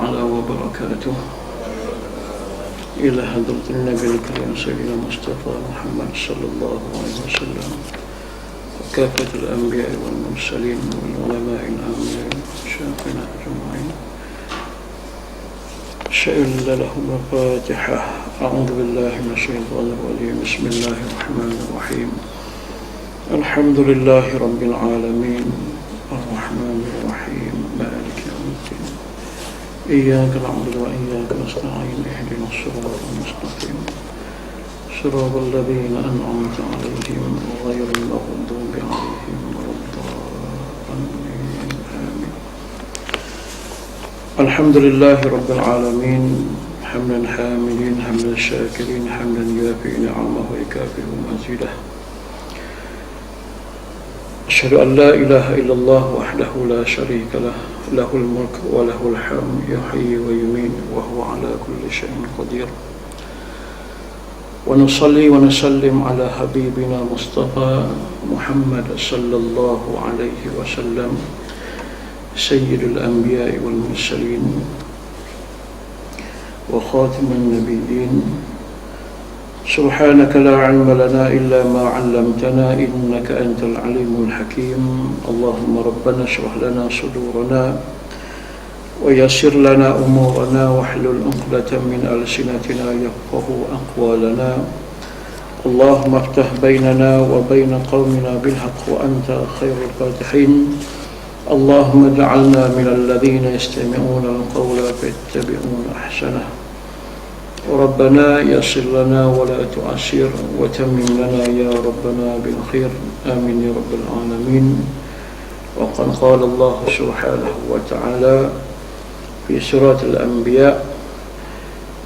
تعالى وبركاته إلى حضرة النبي الكريم سيدنا مصطفى محمد صلى الله عليه وسلم وكافة الأنبياء والمرسلين والعلماء العاملين شيخنا أجمعين. شئل لهم الفاتحة. أعوذ بالله من الشيطان الرجيم. بسم الله الرحمن الرحيم. الحمد لله رب العالمين الرحمن الرحيم مالك يوم الدين إياك نعبد وإياك نستعين اهدنا الصراط المستقيم صراط الذين أنعمت عليهم غير المغضوب عليهم ولا الضالين آمين. الحمد لله رب العالمين حمدا حامدين حمدا شاكرين حمدا يوافي نعمه ويكافئ مزيده. أشهد أن لا إله إلا الله وحده لا شريك له له الملك وله الحمد يحيي ويميت وهو على كل شيء قدير. ونصلي ونسلم على حبيبنا مصطفى محمد صلى الله عليه وسلم سيد الأنبياء والمرسلين وخاتم النبيين. سبحانك لا علم لنا إلا ما علمتنا إنك أنت العليم الحكيم. اللهم ربنا اشرح لنا صدورنا ويسر لنا أمورنا واحلل عقدة من ألسنتنا يفقهوا أقوالنا. اللهم افتح بيننا وبين قومنا بالحق وأنت خير الفاتحين. اللهم اجعلنا من الذين يستمعون القول فيتبعون أحسنه. ربنا يسر لنا ولا تعسر وتمم لنا يا ربنا بالخير آمين يا رب العالمين. وقد قال الله سبحانه وتعالى في سورة الأنبياء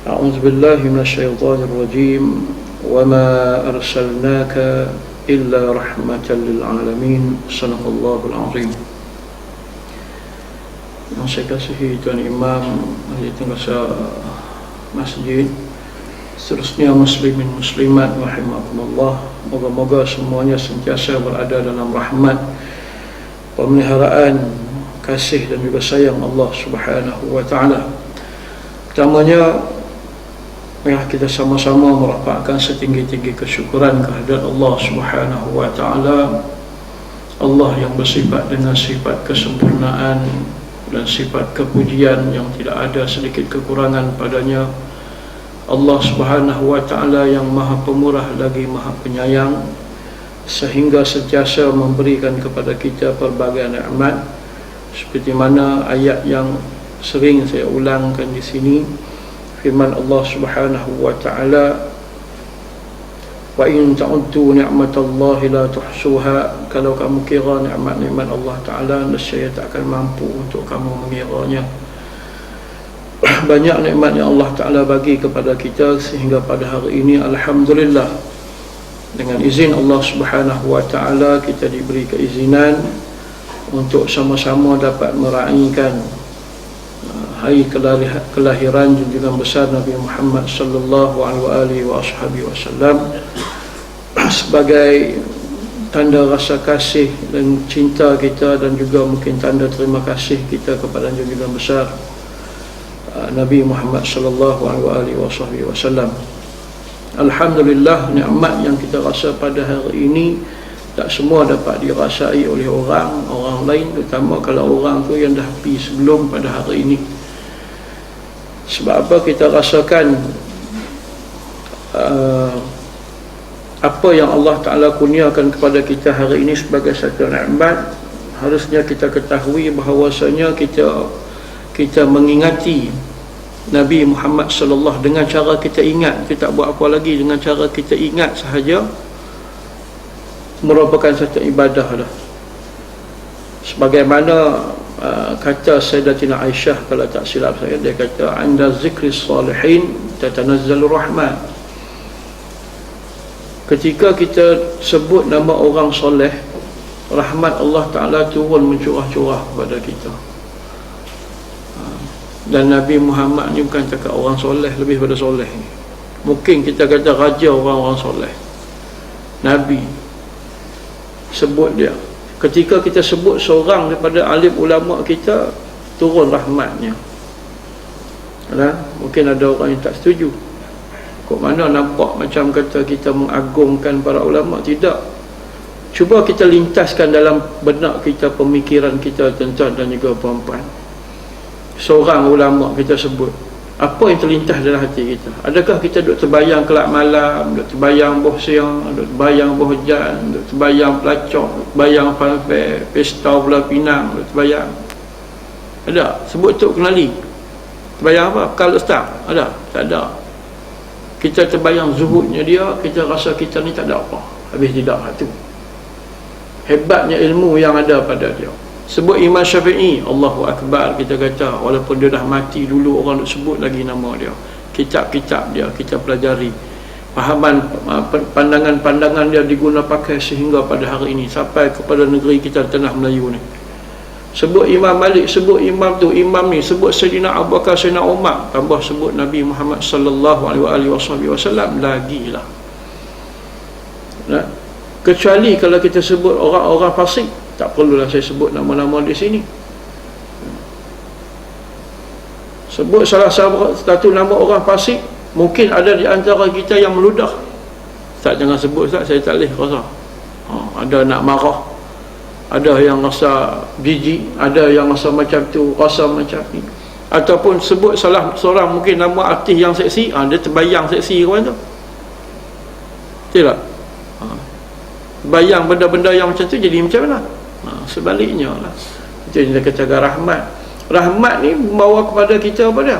أعوذ بالله من الشيطان الرجيم وما أرسلناك إلا رحمة للعالمين. صدق الله العظيم. Yang saya kasihi Tuan Imam, Ahli Tengah Masjid, seterusnya muslimin muslimat rahimakumullah, moga-moga semuanya sentiasa berada dalam rahmat, pemeliharaan, kasih dan juga sayang Allah Subhanahu wa taala. Pertamanya marilah kita sama-sama merapatkan setinggi-tinggi kesyukuran kehadirat Allah Subhanahu wa taala. Allah yang bersifat dengan sifat kesempurnaan dan sifat kepujian yang tidak ada sedikit kekurangan padanya. Allah Subhanahu wa ta'ala yang maha pemurah lagi maha penyayang, sehingga sentiasa memberikan kepada kita pelbagai nikmat, seperti mana ayat yang sering saya ulangkan di sini, firman Allah Subhanahu wa ta'ala, wa in ta'uddu ni'matallahi la tuhsuha. Kalau kamu kira nikmat-nikmat Allah Ta'ala, nescaya tak akan mampu untuk kamu mengiranya. Banyak nikmat yang Allah Ta'ala bagi kepada kita, sehingga pada hari ini alhamdulillah dengan izin Allah Subhanahu wa ta'ala kita diberi keizinan untuk sama-sama dapat meraihkan hari kelahiran junjungan besar Nabi Muhammad sallallahu alaihi wasallam sebagai tanda rasa kasih dan cinta kita, dan juga mungkin tanda terima kasih kita kepada junjungan besar Nabi Muhammad sallallahu alaihi wasallam. Alhamdulillah, nikmat yang kita rasa pada hari ini tak semua dapat dirasai oleh orang lain, terutama kalau orang tu yang dah pergi sebelum pada hari ini. Sebab apa kita rasakan apa yang Allah Ta'ala kurniakan kepada kita hari ini sebagai satu nikmat, harusnya kita ketahui bahawasanya kita mengingati Nabi Muhammad sallallahu dengan cara kita ingat. Kita tak buat apa lagi, dengan cara kita ingat sahaja merupakan satu ibadah dah. Sebagaimana kata Sayyidatina Aisyah, kalau tak silap saya, dia kata anda zikri salihin tatanazzalu rahmat. Ketika kita sebut nama orang soleh, rahmat Allah Ta'ala turun mencurah-curah kepada kita. Dan Nabi Muhammad ni bukan cakap orang soleh, lebih pada soleh. Mungkin kita kata raja orang-orang soleh, Nabi sebut dia. Ketika kita sebut seorang daripada alim ulama kita, turun rahmatnya. Mungkin ada orang yang tak setuju. Kok mana nampak macam kata kita mengagungkan para ulama? Tidak. Cuba kita lintaskan dalam benak kita, pemikiran kita, tuan-tuan dan juga puan-puan. Seorang ulama kita sebut, apa yang terlintas dalam hati kita? Adakah kita duk terbayang kelab malam, duk terbayang boh siang, duk terbayang boh hujan, duk terbayang pelacok, duk terbayang fanfare, pesta bola pinang, duk terbayang? Ada? Sebut tu kenali. Terbayang apa? Kalau ustaz? Ada? Tak ada. Kita terbayang zuhudnya dia, kita rasa kita ni tak ada apa. Habis tidak tu. Hebatnya ilmu yang ada pada dia. Sebut Imam Syafi'i, Allahu Akbar, kita kata, walaupun dia dah mati dulu, orang nak sebut lagi nama dia. Kitab-kitab dia kita pelajari. Pahaman, pandangan-pandangan dia diguna pakai sehingga pada hari ini, sampai kepada negeri kita tanah Melayu ni. Sebut Imam Malik, sebut imam tu, imam ni, sebut Sayyidina Abu Bakar, Sayyidina Umar, tambah sebut Nabi Muhammad sallallahu alaihi wasallam lagi lah. Kecuali kalau kita sebut orang-orang fasik, tak perlulah saya sebut nama-nama di sini. Sebut salah satu nama orang fasik, mungkin ada di antara kita yang meludah. Tak, jangan sebut Ustaz, saya tak boleh rasa. Ada nak marah, ada yang rasa jijik, ada yang rasa macam tu, rasa macam ni. Ataupun sebut salah seorang mungkin nama artis yang seksi, dia terbayang seksi kawan tu. Tidak? Bayang benda-benda yang macam tu jadi macam mana? Sebaliknya lah. Itu yang dia kata rahmat. Rahmat ni membawa kepada kita apa dia?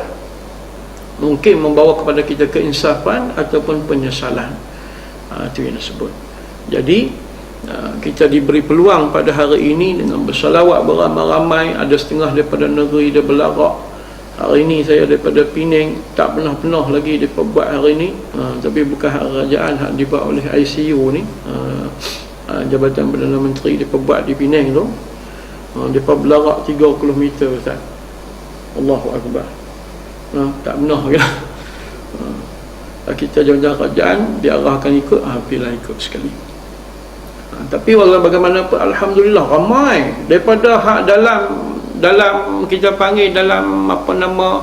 Mungkin membawa kepada kita keinsafan ataupun penyesalan. Itu yang disebut. Jadi kita diberi peluang pada hari ini dengan bersalawat beramai-ramai. Ada setengah daripada negeri dia berlarak. Hari ini saya daripada Pening, tak pernah lagi dia buat hari ini. Tapi bukan hak kerajaan, hak dibuat oleh ICU ni, Jabatan Perdana Menteri dia buat di Penang tu. Dia berlarak 30 meter Ustaz. Allahu Akbar. Tak pernah ke. Kita jawatan kerajaan diarahkan ikut, pilih ikut sekali. Tapi walau bagaimanapun alhamdulillah ramai daripada hak dalam kita panggil dalam apa nama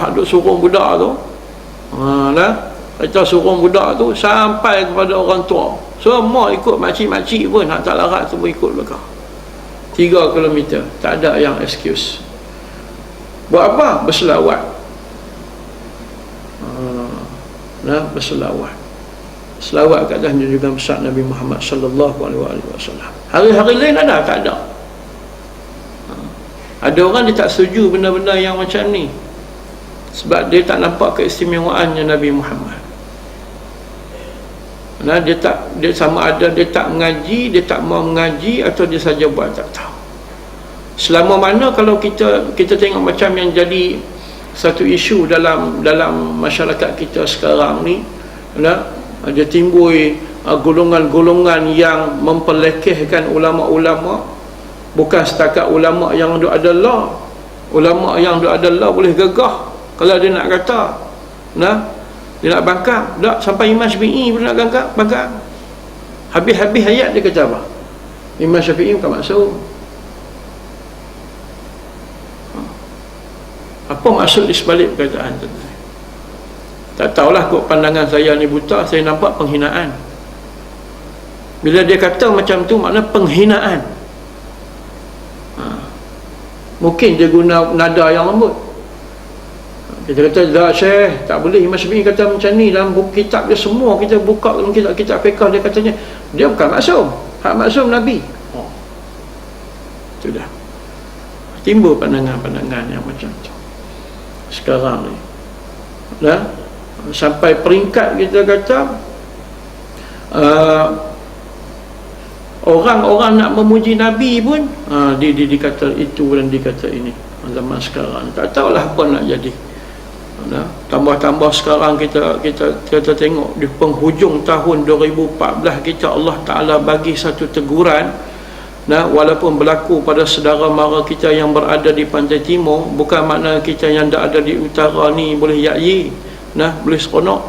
hak duk surung budak tu. Kita surung budak tu sampai kepada orang tua. Semua ikut, makcik-makcik pun hak tak larat semua ikut belakang. 3 km, tak ada yang excuse. Buat apa? Berselawat. Berselawat. Selawat kat atas junjungan besar Nabi Muhammad sallallahu alaihi wasallam. Hari-hari lain ada? Tak ada. Ada orang dia tak setuju benda-benda yang macam ni, sebab dia tak nampak keistimewaannya Nabi Muhammad. Dia sama ada dia tak mengaji, dia tak mau mengaji, atau dia saja buat tak tahu. Selama mana kalau kita tengok macam yang jadi satu isu dalam masyarakat kita sekarang ni, dia timbul golongan-golongan yang memperlekehkan ulama-ulama. Bukan setakat ulama yang ada Allah. Ulama yang ada Allah boleh gegah kalau dia nak kata, dia nak bangkang. Tak, sampai Imam Syafi'i pun nak bangkang. Habis-habis ayat dia kata apa? Imam Syafi'i bukan maksud. Apa maksud di sebalik perkataan tu? Tak tahulah, kot pandangan saya ni buta, saya nampak penghinaan. Bila dia kata macam tu, makna penghinaan. Mungkin dia guna nada yang lembut. Kita kata, dah Syekh, tak boleh. Imam Syafi'i kata macam ni dalam buku kitab dia semua. Kita buka dalam kitab fiqh, dia katanya dia bukan maksum. Hak maksum Nabi. Itu dah timbul pandangan-pandangan yang macam tu sekarang ni. Sampai peringkat kita kata orang-orang nak memuji Nabi pun dikata itu dan dikata ini. Zaman sekarang tak tahulah apa nak jadi. Tambah-tambah sekarang kita tengok di penghujung tahun 2014 kita, Allah Ta'ala bagi satu teguran. Walaupun berlaku pada saudara mara kita yang berada di pantai timur, bukan makna kita yang ada di utara ni boleh yakyi, boleh seronok.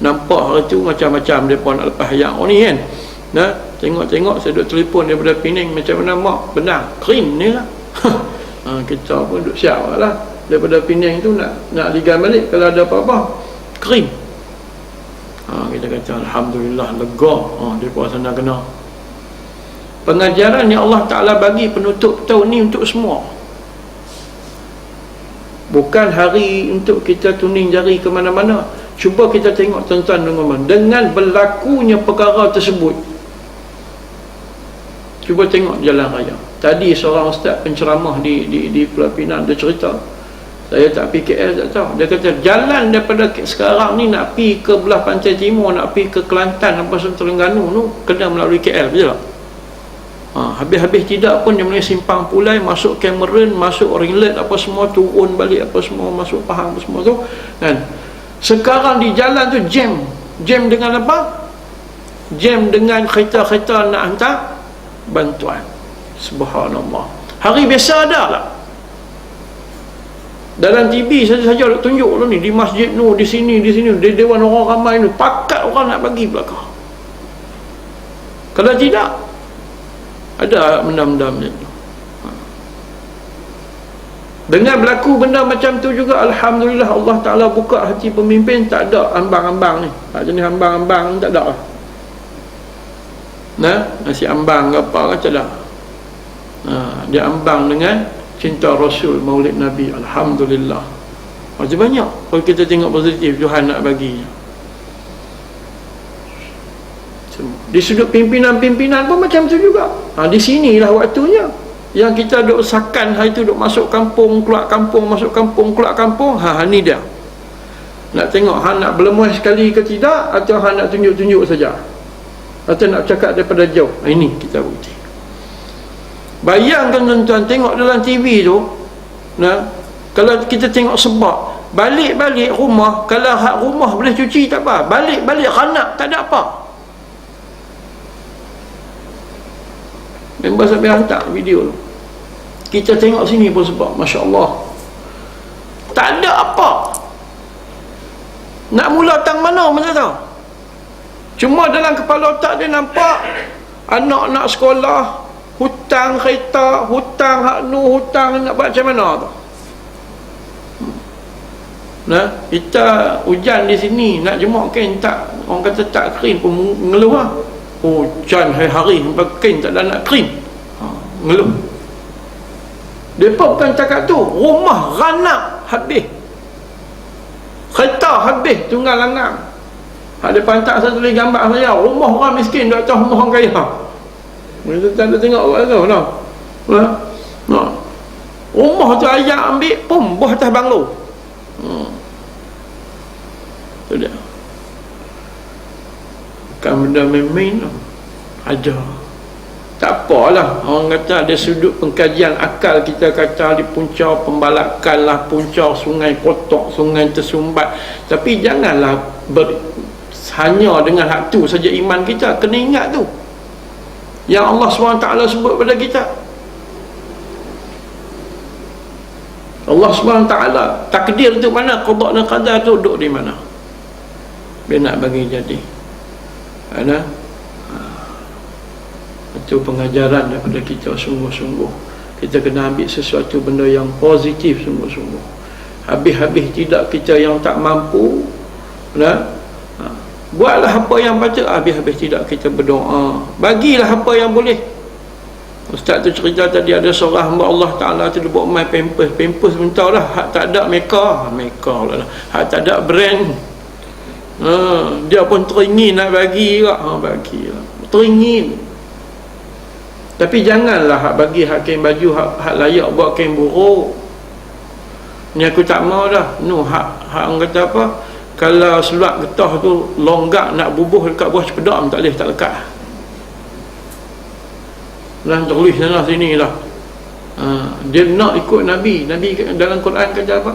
Nampak hari tu macam-macam mereka nak lepas hayat ni kan. Tengok saya duduk telefon daripada Penang, macam mana mak benar krim ni lah. Kita pun duduk siap lah. daripada Penang tu nak ligan balik. Kalau ada apa-apa kering, kita kata alhamdulillah, lega. Dia puas sana kena. Pengajaran yang Allah Ta'ala bagi penutup tahun ni untuk semua, bukan hari untuk kita tuning jari ke mana-mana. Cuba kita tengok tuan-tuan dan puan-puan, dengan berlakunya perkara tersebut, cuba tengok jalan raya. Tadi seorang ustaz penceramah di Pulau Pinang, dia cerita, saya tak pergi KL tak tahu. Dia kata jalan daripada sekarang ni nak pergi ke belah pantai timur, nak pergi ke Kelantan apa semua Terengganu tu, kena melalui KL, betul tak? Habis-habis tidak pun dia mulai simpang Pulai, masuk Cameron, masuk Ringlet apa semua, turun balik apa semua, masuk Pahang apa semua tu kan. Sekarang di jalan tu jam dengan apa? Jam dengan kereta-kereta nak hantar bantuan. Subhanallah. Hari biasa ada lah. Dalam TV saja nak tunjuk tu ni, di masjid tu, di sini, di dewan orang ramai tu, pakat orang nak bagi belakang. Kalau tidak, ada benda-benda macam tu. Dengan berlaku benda macam tu juga, alhamdulillah Allah Ta'ala buka hati pemimpin. Tak ada ambang-ambang ni, jenis ambang-ambang ni tak ada lah. Nasi ambang ke apa kan, tak ada. Dia ambang dengan cinta Rasul, maulid Nabi. Alhamdulillah. Macam banyak kalau kita tengok positif Tuhan nak bagi. Di sudut pimpinan-pimpinan pun macam tu juga. Di sinilah waktunya yang kita duk sakan hari tu, duk masuk kampung, keluar kampung, masuk kampung, keluar kampung. Ni dia. Nak tengok nak berlemuh sekali ke tidak, atau nak tunjuk-tunjuk saja, atau nak cakap daripada jauh. Ini kita bukti. Bayangkan tuan-tuan, tengok dalam TV tu, kalau kita tengok sebab balik-balik rumah, kalau hak rumah boleh cuci tak apa, balik-balik kanak tak ada apa. Member sampai hantar video tu, kita tengok sini pun sebab Masya Allah, tak ada apa. Nak mula tang mana macam tu. Cuma dalam kepala otak dia nampak anak nak sekolah, hutang kereta, hutang hak nu, hutang nak buat macam mana tu. Kita hujan di sini nak jemuk kain, tak, orang kata tak kering pun ngeluh lah. Hujan hari-hari sampai kain tak ada nak kering, ngeluh. Mereka bukan cakap tu, rumah ranak habis, kereta habis, tunggal langang. Ada pantak saya tulis gambar saya, rumah orang miskin di atas rumah orang kaya. Kita tak ada tengok orang tu lah. Rumah tu ayah ambil pun buah atas banglo. Tu dia. Bukan benda main-main lah. Ada. Tak apalah, orang kata ada sudut pengkajian akal, kita kata di punca pembalakan lah, punca sungai kotak, sungai tersumbat. Tapi janganlah hanya dengan hak tu saja iman kita. Kena ingat tu yang Allah SWT sebut pada kita. Allah SWT takdir tu mana, qada dan qadar tu duduk di mana, dia nak bagi jadi. Itu pengajaran daripada kita sungguh-sungguh. Kita kena ambil sesuatu benda yang positif sungguh-sungguh. Habis-habis tidak kita yang tak mampu, buatlah apa yang patut. Habis-habis tidak kita berdoa, bagilah apa yang boleh. Ustaz tu cerita tadi, ada seorang hamba Allah Ta'ala tu dia buat main pampers bentar lah, hak tak ada Mecca lah, hak tak ada brand, dia pun teringin nak bagi lah, bagilah, teringin. Tapi janganlah hak bagi hak kain baju, hak layak buat kain buruk. Ni aku tak mau dah. Hak orang kata apa, kalau seluat getah tu longgak nak bubuh dekat buah cepedam, tak boleh, tak lekat. Dan tulis sana sini lah. Dia nak ikut Nabi dalam Quran kata apa?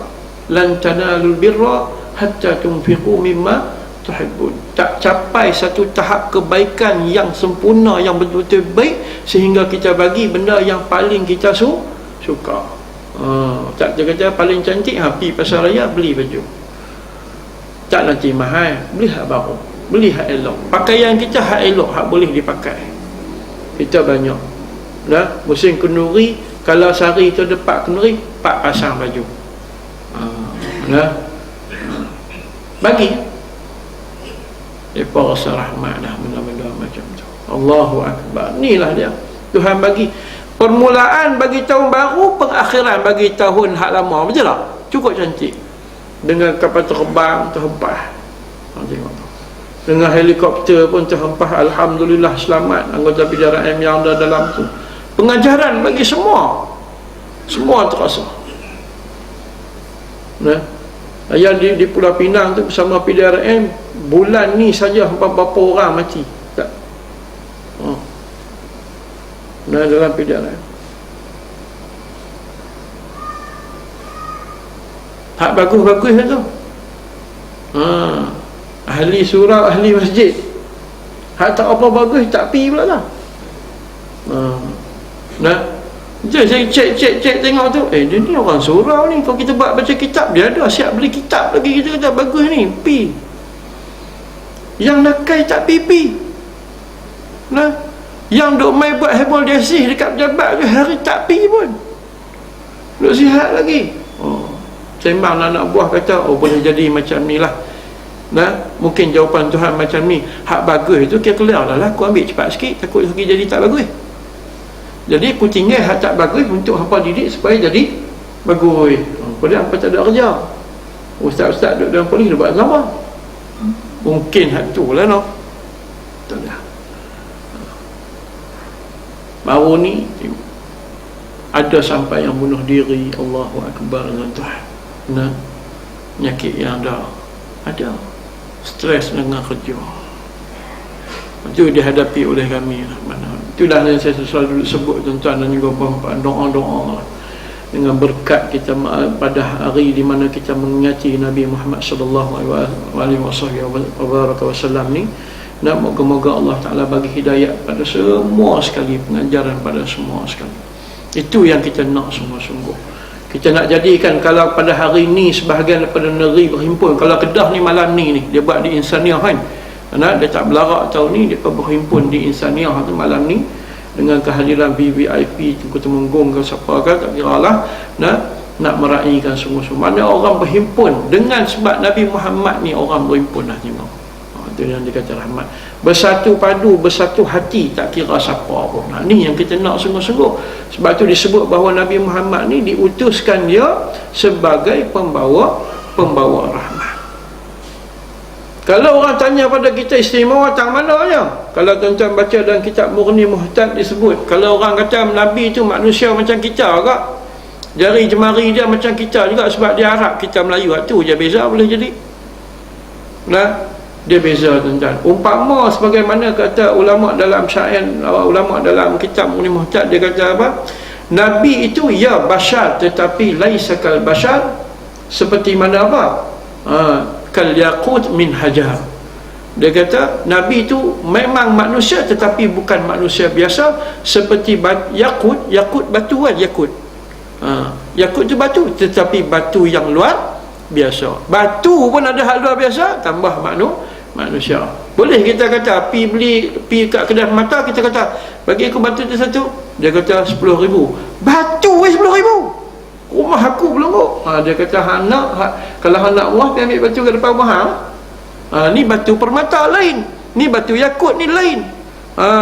Lan tanalul birra hatta tunfiqu mimma tuhibbun. Tak capai satu tahap kebaikan yang sempurna, yang betul-betul baik, sehingga kita bagi benda yang paling kita suka. Tak kata paling cantik, pergi pasar raya beli baju. Tak nanti mahal, beli hak baru, beli hak elok. Pakaian kita hak elok, hak boleh dipakai. Kita banyak musim kenduri, kalau sehari tu ada 4 kenduri, 4 pasang baju. Nah, bagi mereka rasa rahmat dah, benda-benda macam tu. Allahu Akbar. Inilah dia Tuhan bagi permulaan bagi tahun baru, pengakhiran bagi tahun hak lama. Betul tak? Cukup cantik. Dengan kapal terbang terhempah. Tengok tu. Dengan helikopter pun terhempah, alhamdulillah selamat anggota PDRM yang ada dalam tu. Pengajaran bagi semua. Semua terasa. Nah, yang di Pulau Pinang tu bersama PDRM, bulan ni saja berapa orang mati. Tak. Nah, dalam PDRM. Hak bagus-bagus tu. Ahli surau, ahli masjid. Hak tak apa bagus, tak pi pula lah. Nah, je saya cek tengok tu, dia ni orang surau ni. Kalau kita buat baca kitab, dia ada siap beli kitab lagi. Kita kata bagus ni, pi. Yang nakai tak pi. Nah, yang duk main buat heboh desih dekat pejabat ke hari tak pi pun. Duk sihat lagi. Sembang anak buah kata, boleh jadi macam ni lah. Nah, mungkin jawapan Tuhan macam ni. Hak bagus tu kira-kira dah lah, aku ambil cepat sikit, takut lagi jadi tak bagus. Jadi aku tinggal hak tak bagus untuk hampa didik supaya jadi bagus. Pada hampa tak ada kerja. Ustaz-ustaz duduk dalam polis dia buat lama. Mungkin hak tu lah, no. Tak ada. Baru ni ada sampai yang bunuh diri. Allahu Akbar dengan Tuhan. Nah, penyakit yang ada stres dengan kerja, itu dihadapi oleh kami. Itulah yang saya selalu sebut tuan-tuan dan juga puan-puan, doa-doa dengan berkat kita pada hari di mana kita mengingati Nabi Muhammad sallallahu alaihi wasallam ni. Nak moga-moga Allah Ta'ala bagi hidayat pada semua sekali, pengajaran pada semua sekali. Itu yang kita nak sungguh-sungguh. Kita nak jadikan, kalau pada hari ni sebahagian daripada negeri berhimpun, kalau Kedah ni malam ni dia buat di Insaniah kan, karena dia tak belarak tahun ni, dia berhimpun di Insaniah tu malam ni dengan kehadiran VVIP Tengku Temenggung ke siapa ke, tak kira lah. Nak meraihkan sungguh-sungguh. Mana orang berhimpun dengan sebab Nabi Muhammad ni, orang berhimpun dah tengok. Itu yang dikata rahmat. Bersatu padu, bersatu hati, tak kira siapa pun. Ni yang kita nak sungguh-sungguh. Sebab tu disebut bahawa Nabi Muhammad ni diutuskan dia sebagai pembawa rahmat. Kalau orang tanya pada kita istimewa tang mananya? Kalau tuan-tuan baca dalam kitab Murni Muhtad disebut, kalau orang kata Nabi tu manusia macam kita ke, jari jemari dia macam kita juga, sebab dia Arab, kita Melayu. Tu je beza boleh jadi. Nah, dia beza tuan-tuan. Umpama sebagaimana kata ulama dalam syair, ulama dalam kitab Murni Muhtad, dia kata apa? Nabi itu ya bashar, tetapi laisa kal bashar, seperti mana apa? Kal yaqut min hajar. Dia kata Nabi itu memang manusia tetapi bukan manusia biasa, seperti yakut batu kan, yakut. Yakut tu batu, tetapi batu yang luar biasa. Batu pun ada hal luar biasa, tambah manusia. Boleh kita kata pi kat kedai mata, kita kata bagi aku batu tu satu, dia kata 10,000. Batu 10,000. Rumah aku belum kok. Dia kata kalau anak rumah dia ambil batu ke depan rumah. Ni batu permata lain, ni batu yakut ni lain,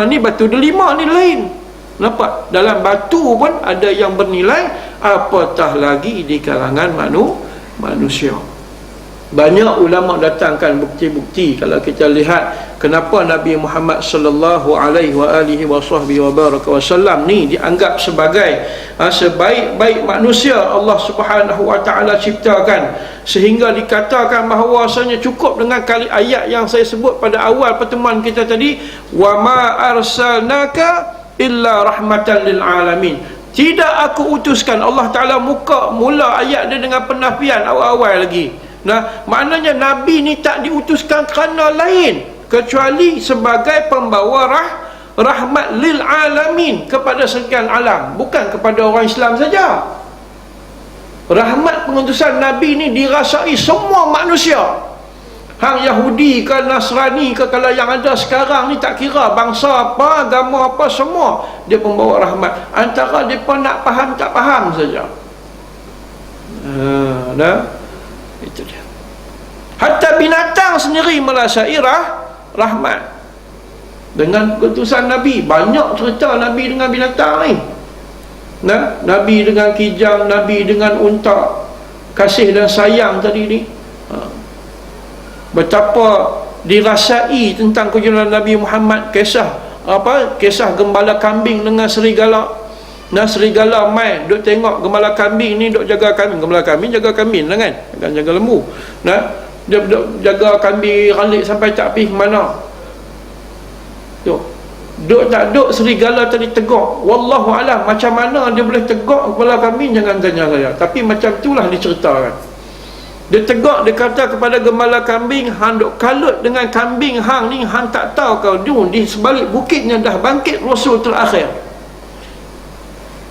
ni batu delima ni lain. Nampak? Dalam batu pun ada yang bernilai, apatah lagi di kalangan manusia. Banyak ulama datangkan bukti-bukti. Kalau kita lihat kenapa Nabi Muhammad sallallahu alaihi wasallam ni dianggap sebagai sebaik-baik manusia Allah Subhanahu wa taala ciptakan, sehingga dikatakan bahawasanya cukup dengan kali ayat yang saya sebut pada awal pertemuan kita tadi, wa ma arsalnaka illa rahmatan lil alamin. Tidak aku utuskan. Allah Ta'ala mula ayat dia dengan penafian awal-awal lagi. Nah, maknanya Nabi ni tak diutuskan kerana lain kecuali sebagai pembawa rahmat lil alamin, kepada sekalian alam, bukan kepada orang Islam saja. Rahmat pengutusan Nabi ni dirasai semua manusia. Hang Yahudi ke Nasrani ke, kalau yang ada sekarang ni tak kira bangsa apa, agama apa, semua dia pembawa rahmat. Antara mereka nak faham tak faham saja. Itu dia. Hatta binatang sendiri merasai rahmat dengan keputusan Nabi. Banyak cerita Nabi dengan binatang ni. Nabi dengan kijang, Nabi dengan unta, kasih dan sayang tadi ni. Betapa dirasai tentang kejujuran Nabi Muhammad, kisah gembala kambing dengan serigala. Serigala mai duk tengok gembala kambing ni duk jaga kambing. Gembala kambing jaga kambing lah kan, jangan jaga lembu. Dia duk jaga kambing ralik sampai tak pergi ke mana. Duk tak duk serigala tadi tegak. Wallahu alam macam mana dia boleh tegak kepala kambing, jangan tanya saya. Tapi macam itulah diceritakan. Dia tegak, dia kata kepada gembala kambing, hang duk kalut dengan kambing hang ni, hang tak tahu kau di sebalik bukitnya dah bangkit Rasul terakhir.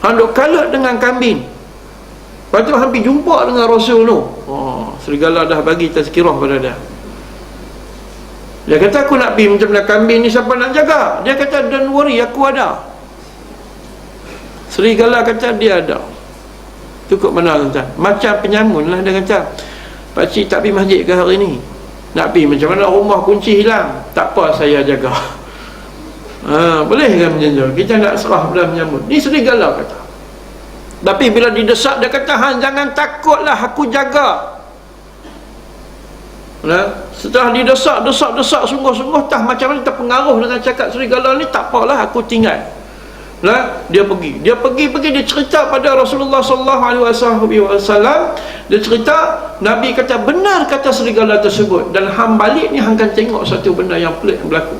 Hang duk kalut dengan kambing. Lepas tu hampir jumpa dengan Rasul tu. Serigala dah bagi tazkirah pada dia. Dia kata aku nak pergi macam mana kambing ni, siapa nak jaga? Dia kata don't worry, aku ada. Serigala kata dia ada. Cukup mana tuan-tuan? Macam penyamun lah dia kata. Pakcik tak pergi masjid ke hari ni? Nak pergi macam mana, rumah kunci hilang. Tak apa, saya jaga. Boleh kan macam tu? Kita nak serah pada penyamun. Ni serigala kata. Tapi bila didesak dia kata, hang jangan takutlah, aku jaga. Setelah didesak sungguh-sungguh tak macam mana terpengaruh dengan cakap serigala ni, tak apalah, aku tinggal. Dia pergi dia cerita pada Rasulullah sallallahu alaihi wasallam. Dia cerita Nabi kata benar kata serigala tersebut, dan hang balik ni hang akan tengok satu benda yang pelik yang berlaku.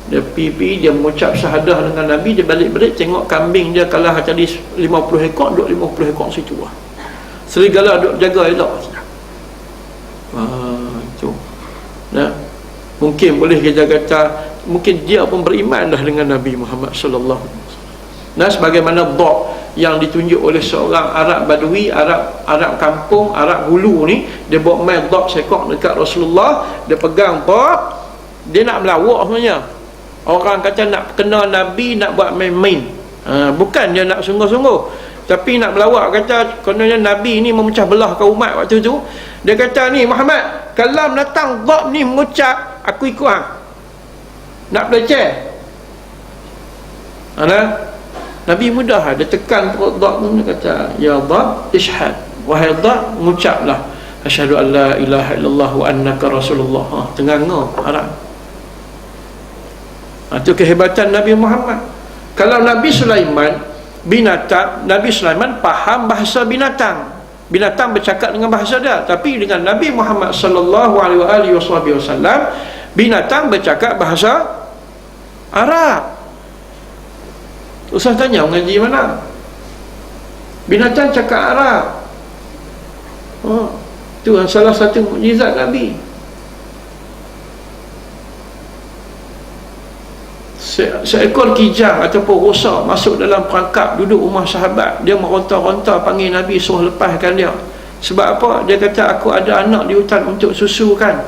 Dia pergi dia mengucap syahadah dengan Nabi, dia balik tengok kambing dia kalah tadi 50 ekor, duk 50 ekor situ lah. Serigala duk jaga elok. Itu. Mungkin boleh kita kata mungkin dia pun beriman dah dengan Nabi Muhammad sallallahu alaihi wasallam. Sebagaimana dhab yang ditunjuk oleh seorang Arab Badui, Arab kampung, Arab hulu ni, dia bawa main dhab sekok dekat Rasulullah, dia pegang dhab, dia nak melawak sebenarnya. Orang kata nak kenal Nabi, nak buat main-main. Bukan dia nak sungguh-sungguh, tapi nak melawak. Kata kononnya Nabi ni memecah belahkan umat waktu tu. Dia kata ni Muhammad, kalau datang dhab ni mengucap, aku ikut hang. Nak belajar. Nabi mudah, dia tekan perut dhab tu, dia kata ya dhab ishhad, wahai dhab mengucaplah asyhadu an la ilaha illallah wa annaka rasulullah. Tengah-tengah Arab. Itu kehebatan Nabi Muhammad. Kalau Nabi Sulaiman binatang, Nabi Sulaiman faham bahasa binatang. Binatang bercakap dengan bahasa dia. Tapi dengan Nabi Muhammad sallallahu alaihi wasallam, binatang bercakap bahasa Arab. Usah tanya mengaji mana, binatang cakap Arab. Itu salah satu mukjizat Nabi. Seekor kijang ataupun rusa masuk dalam perangkap duduk rumah sahabat, dia meronta-ronta panggil Nabi suruh lepaskan dia. Sebab apa? Dia kata aku ada anak di hutan untuk susu kan.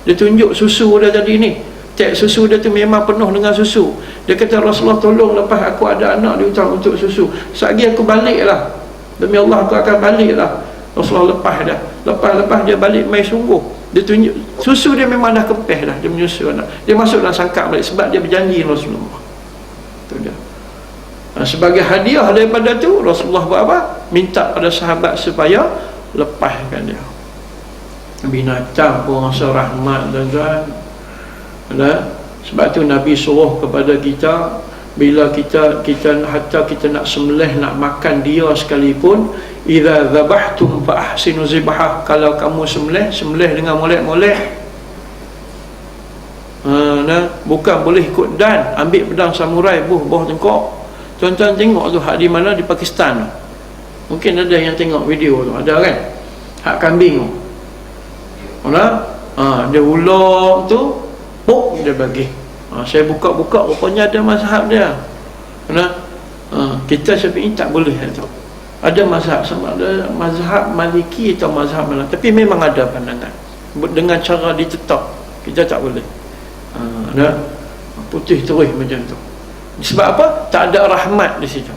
Dia tunjuk susu dia tadi ni, tek susu dia tu memang penuh dengan susu. Dia kata Rasulullah tolong lepas aku, ada anak di hutan untuk susu. Sekali aku balik lah, demi Allah aku akan balik lah. Rasulullah lepas dah. Lepas dia balik main sungguh. Dia tunjuk susu dia memang dah kempeh dah, dia menyusu anak. Dia masuk dalam sangkap balik sebab dia berjanji Rasulullah. Itu dia. Sebagai hadiah daripada tu, Rasulullah buat apa? Minta pada sahabat supaya lepaskan dia. Binatang pun rasa rahmat tuan-tuan. Sebab tu Nabi suruh kepada kita, bila kita hatta kita nak sembelih, nak makan dia sekalipun, idza dzabhtum fa ahsinu zibhah, kalau kamu sembelih dengan molek-molek. Bukan boleh ikut dan ambil pedang samurai bawah tengkok. Tuan-tuan tengok tu hak di mana, di Pakistan tu. Mungkin ada yang tengok video tu, ada kan? Hak kambing tu. Dia ulok tu, pok dia bagi. Saya buka-buka, rupanya ada mazhab dia. Kita Syafi'i tak boleh tu. Ada mazhab, sama ada mazhab Maliki atau mazhab mana, tapi memang ada pandangan dengan cara ditetap. Kita tak boleh putih terus macam tu. Sebab apa? Tak ada rahmat di situ.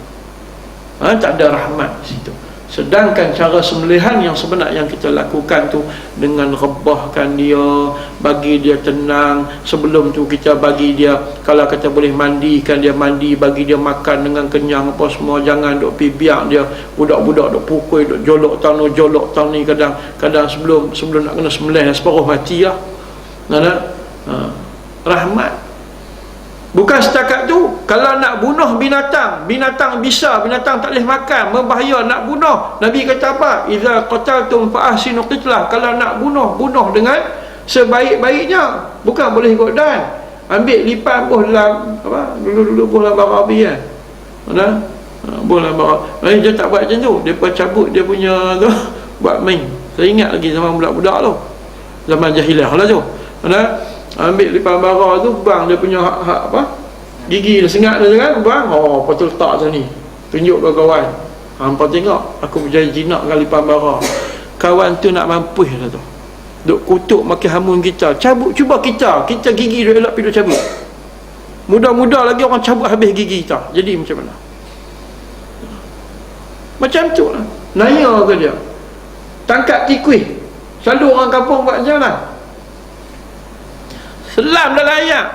Tak ada rahmat di situ. Sedangkan cara sembelihan yang sebenar yang kita lakukan tu dengan rebahkan dia, bagi dia tenang. Sebelum tu kita bagi dia, kalau kita boleh mandikan dia, mandi, bagi dia makan dengan kenyang apa semua. Jangan duk pi biar dia budak-budak duk pukul, duk jolok tang ni. Kadang sebelum nak kena sembelih separuh mati lah. Rahmat. Bukan setakat tu, kalau nak bunuh binatang bisa, binatang tak boleh makan, berbahaya nak bunuh. Nabi kata apa? Iza qataltum fa ahsinu qitlah. Kalau nak bunuh dengan sebaik-baiknya. Bukan boleh ikut dan. Ambil lipat buh dalam apa? Dulu buh dalam bara api kan. Mana? Buh dalam bara. Dia tak buat macam tu. Depa cabut dia punya tu buat main. Saya ingat lagi zaman budak-budak tu. Zaman jahiliah lah tu. Mana? Ambil lipat bara tu, bang dia punya hak apa? Gigi dia sengat dia kan, bang. Lepas tu letak macam ni. Tunjuk ke kawan. Hampa tengok, aku berjaya jinak dengan lipat bara. Kawan tu nak mampus lah tu. Duk kutuk makin hamun kita. Cabut, cuba kita gigi dia elok pergi duk cabut. Muda-muda lagi orang cabut habis gigi kita. Jadi macam mana? Macam tu lah. Naya ke dia. Tangkap tikus. Selalu orang kampung buat macam mana? Selam dah layak.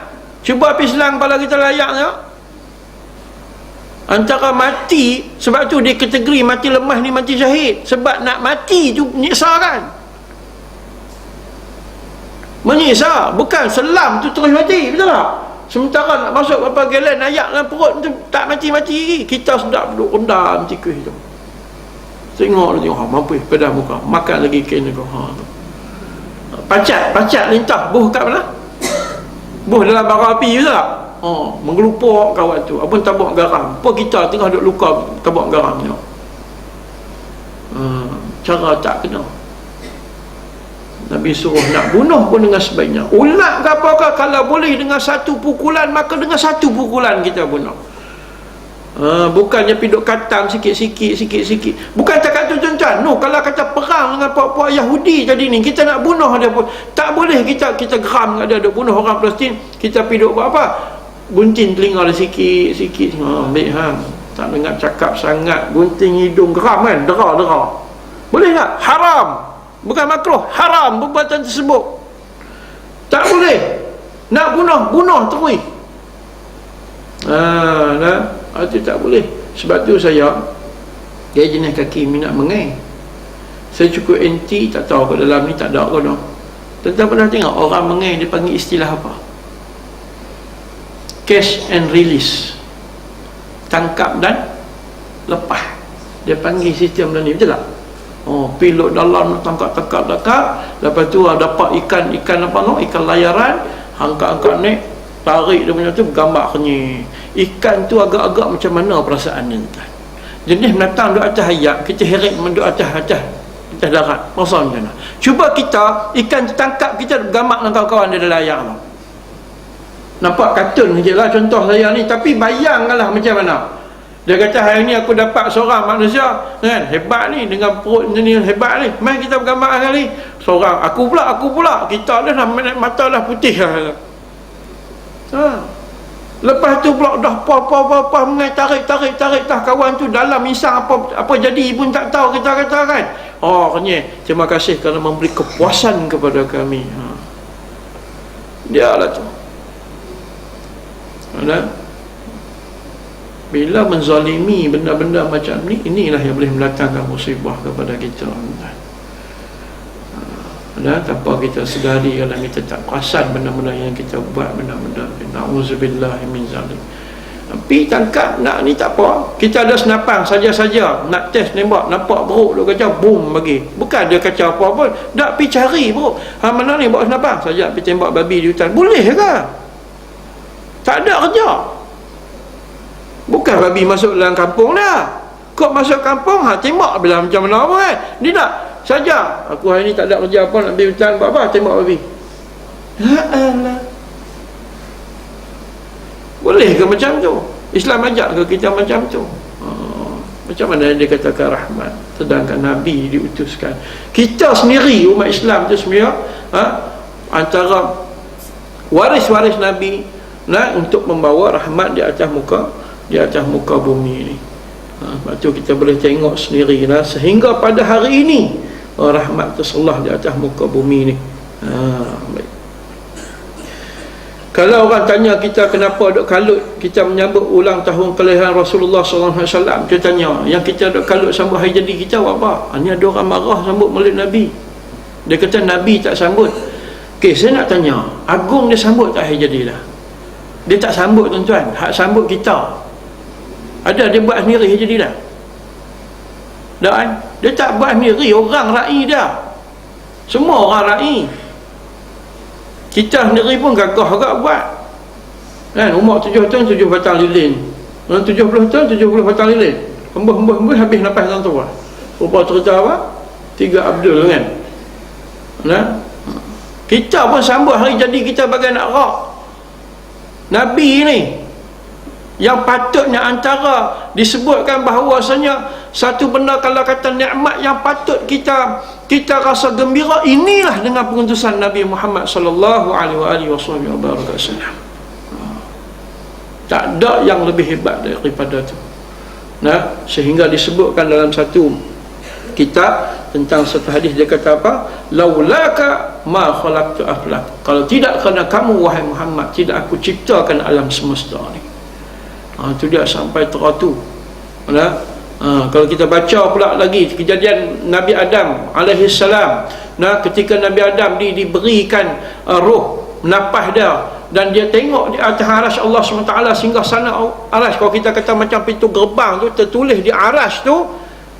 Cuba pergi selang kepala kita layak tengok. Antara mati, sebab tu dia kategori mati lemah ni mati syahid. Sebab nak mati tu menyiksa kan. Menyiksa. Bukan selam tu terus mati. Betul tak? Sementara nak masuk berapa galen ayak dalam perut tu tak mati-mati. Kita sedap duduk rendam tikus tu. Tengok dia, mampu pedas muka. Makan lagi kain tu. Pacat lintah. Buh kat mana? Buh dalam bara api, betul tak? Menggelupuk kawan tu. Apa tabak garam. Apa kita tengah duk luka tabak garam ni. Cara tak kena. Nabi suruh nak bunuh pun dengan sebaiknya. Ulat ke apakah, kalau boleh dengan satu pukulan, maka dengan satu pukulan kita bunuh. Bukannya pergi duk katam sikit-sikit. Bukan cakap tu tuan-tuan. No, kalau kata perang dengan puak-puak Yahudi jadi ni, kita nak bunuh dia pun tak boleh. Kita geram dengan dia, duk bunuh orang Palestin. Kita pergi duk buat apa? Gunting telinga dia sikit-sikit. Ambil hang. Tak dengar cakap sangat. Gunting hidung, geram kan? Dera. Boleh tak? Haram. Bukan makruh, haram perbuatan tersebut. Tak boleh. Nak bunuh terus. Itu tak boleh. Sebab tu saya jenis kaki minat mengai. Saya cukup anti, tak tahu kat dalam ni tak ada ke no. Tentang pernah tengok orang mengai dia panggil istilah apa? Catch and release. Tangkap dan lepas. Dia panggil sistem ni, betul tak? Pilot dalam tangkap. Lepas tu dapat ikan apa no? Ikan layaran, angkat naik, tarik dia punya tu gambar kenyik. Ikan tu agak-agak macam mana perasaan dia tuan. Jenis menatang duduk atas hayat, kita heret duduk atas darat. Rasa macam mana? Cuba kita, ikan tertangkap, kita gambar dengan kawan-kawan dia dalam layar tu. Nampak kartun je lah contoh saya ni. Tapi bayangkanlah macam mana. Dia kata hari ni aku dapat seorang manusia kan, hebat ni, dengan perut ni hebat ni. Mai kita bergambar kali. Seorang, aku pula. Kita dah mata dah putih lah. Lepas tu pula dah apa mengai tarik tah kawan tu dalam insang apa jadi pun tak tahu kita kata kan. Kenyek, terima kasih kerana memberi kepuasan kepada kami. Dia lah tu. Bila menzalimi benda-benda macam ni, inilah yang boleh mendatangkan musibah kepada kita. Tanpa kita sedari, kalau kita tak perasan benda-benda yang kita buat, benda-benda na'udzubillah min zalim. Tapi tangkap nak ni tak apa. Kita ada senapan saja-saja nak test nembak, nampak beruk dia kacau, boom bagi. Bukan dia kacau apa pun, dak pi cari beruk. Mana ni bawa senapan? Saja pi tembak babi di hutan. Boleh ke? Tak ada kerja. Bukan babi masuk dalam kampung dah. Kok masuk kampung, tembak bila macam mana apa kan? Dia tak saja, aku hari ni tak ada kerja apa, nak pergi hutan buat apa, tembak babi. Alah. Boleh ke macam tu? Islam ajak ke kita macam tu? Macam mana dia katakan rahmat, sedangkan Nabi diutuskan. Kita sendiri umat Islam tu sebenarnya antara waris-waris Nabi untuk membawa rahmat di atas muka bumi ni. Lepas tu kita boleh tengok sendiri lah, sehingga pada hari ini rahmat terselah di atas muka bumi ni. Baik. Kalau orang tanya kita kenapa duk kalut kita menyambut ulang tahun kelahiran Rasulullah sallallahu alaihi wasallam, kita tanya, yang kita duk kalut sambut hari jadi kita buat apa? Ni ada orang marah sambut Maulid Nabi. Dia kata Nabi tak sambut. Okey, saya nak tanya, Agung dia sambut tak hari jadi dah? Dia tak sambut tuan-tuan, hak sambut kita. Ada dia buat sendiri hari jadi dah? Tak kan? Dia tak buat sendiri, orang ra'i dia. Semua orang ra'i. Kita sendiri pun gagah agak buat. Kan, umur 7 tahun 7 batang lilin. 70 tahun 70 batang lilin. Hembus habis nafas dalam tu. Rupa cerita apa? 3 Abdul kan. Nah. Kita pun sambut hari jadi kita bagai nak rak. Nabi ni yang patutnya antara disebutkan bahawasanya satu benda kalau kata nikmat yang patut kita rasa gembira, inilah dengan pengutusan Nabi Muhammad sallallahu alaihi wasallam. Tak ada yang lebih hebat daripada itu. Nah, sehingga disebutkan dalam satu kitab tentang satu hadis, dia kata apa? Laulaka ma khalaqtu aflak. Kalau tidak kerana kamu wahai Muhammad, tidak aku ciptakan alam semesta ni. Itu dia sampai teratu. Kalau kita baca pula lagi kejadian Nabi Adam alaihi salam, ketika Nabi Adam diberikan roh nafas dia, dan dia tengok di atas arasy Allah SWT, singgah sana arasy. Kalau kita kata macam pintu gerbang tu, tertulis di arasy tu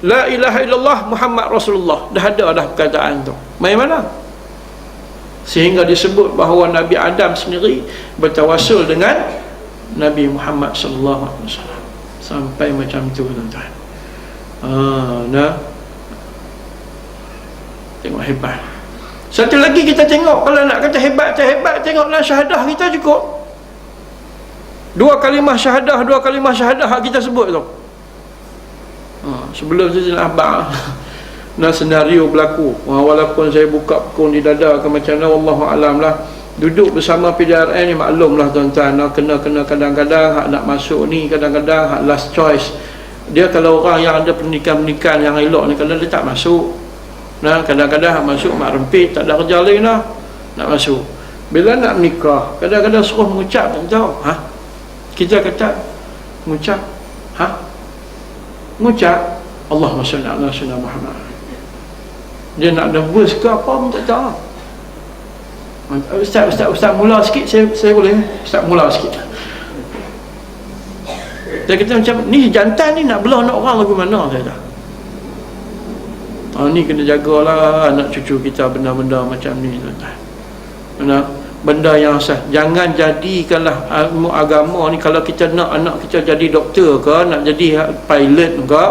la ilaha illallah Muhammad Rasulullah. Dah ada dah perkataan tu. Main mana? Sehingga disebut bahawa Nabi Adam sendiri bertawasul dengan Nabi Muhammad sallallahu alaihi wasallam. Sampai macam tu tuan-tuan. Tengok hebat. Satu lagi kita tengok, kalau nak kata hebat tak hebat, tengoklah syahadah kita cukup. 2 kalimah syahadah kita sebut tu. Sebelum saya nak abang senario berlaku, walaupun saya buka pekun di dada ke macam mana, wallahu alam lah. Duduk bersama PDRN ni maklumlah tuan-tuan, kena kadang-kadang hak nak masuk ni, kadang-kadang hak last choice. Dia kalau orang yang ada pendidikan yang elok ni, kalau dia tak masuk, kadang-kadang hak masuk mak rempit, tak ada kerja lain lah, nak masuk. Bila nak menikah, kadang-kadang suruh mengucap, tak tahu. Kita kata mengucap, mengucap Allahumma salli ala sayyidina Muhammad. Dia nak ada verse ke apa pun tak tahu. Ustaz mula sikit, saya boleh Ustaz mula sikit. Dia kata macam ni jantan ni nak belah nak orang lagu mana, saya kata. Ni kena jagalah anak cucu kita benda-benda macam ni, tuan-tuan. Benda yang sah. Jangan jadikanlah ilmu agama ni, kalau kita nak anak kita jadi doktor ke, nak jadi pilot ke,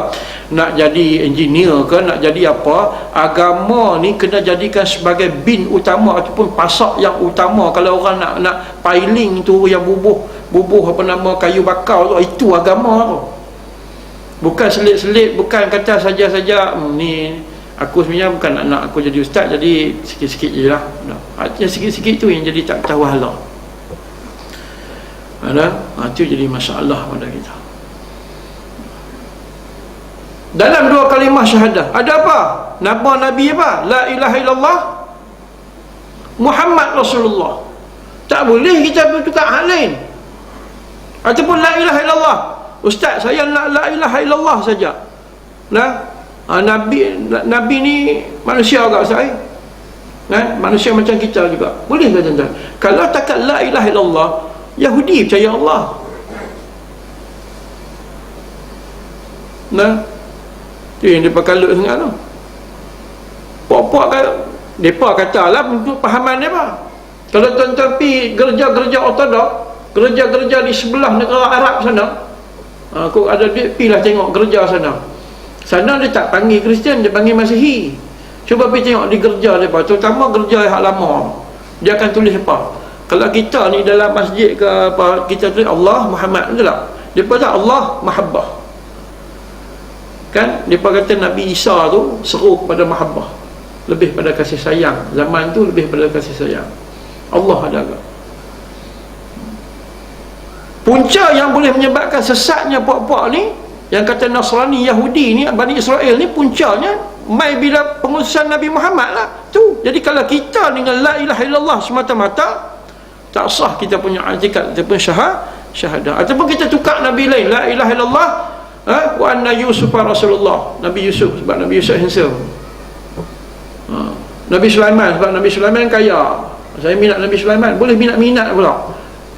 nak jadi engineer ke, nak jadi apa, agama ni kena jadikan sebagai bin utama ataupun pasak yang utama. Kalau orang nak piling tu, yang bubuh apa nama kayu bakar tu, itu agama tu. Bukan selit-selit, bukan kata saja-saja ni aku sebenarnya bukan nak aku jadi ustaz, jadi sikit-sikit je lah. Artinya sikit-sikit tu yang jadi tak tahu hala. Itu jadi masalah pada kita. Dalam 2 kalimah syahadah ada apa? Nama Nabi apa? La ilaha illallah Muhammad Rasulullah. Tak boleh kita bertukar hal lain. Ataupun la ilaha illallah, ustaz saya nak la ilaha illallah saja. Nabi ni manusia agak saya, manusia macam kita juga. Boleh tak tuan-tuan? Kalau takat la ilaha illallah, Yahudi percaya Allah. Tu yang dia kalut sangat tu. Puak-puak mereka katalah untuk pahaman dia apa. Kalau tuan-tuan pergi gereja-gereja ortodok, gereja-gereja di sebelah negara Arab sana, aku ada duit, pergilah tengok gereja sana. Sana dia tak panggil Kristian, dia panggil Masihi. Cuba pergi tengok di gereja mereka, terutama gereja yang lama, dia akan tulis apa. Kalau kita ni dalam masjid ke apa, kita tulis Allah Muhammad, betul tak? Dia kata Allah Mahabbah. Kan dia kata Nabi Isa tu seru kepada mahabbah, lebih pada kasih sayang. Zaman tu lebih pada kasih sayang. Allah ada agak. Punca yang boleh menyebabkan sesatnya puak-puak ni, Yang kata Nasrani, Yahudi ni, Bani Israel ni puncanya mai bila pengutusan Nabi Muhammad lah tu. Jadi kalau kita dengan la ilaha illallah semata-mata, tak sah kita punya i'tikad, kita punya syahadah. Ataupun kita tukar Nabi lain, la ilaha illallah wa anna Yusuf Rasulullah, Nabi Yusuf, sebab Nabi Yusuf handsome. Nabi Sulaiman, sebab Nabi Sulaiman kaya, saya minat Nabi Sulaiman. Boleh minat pula,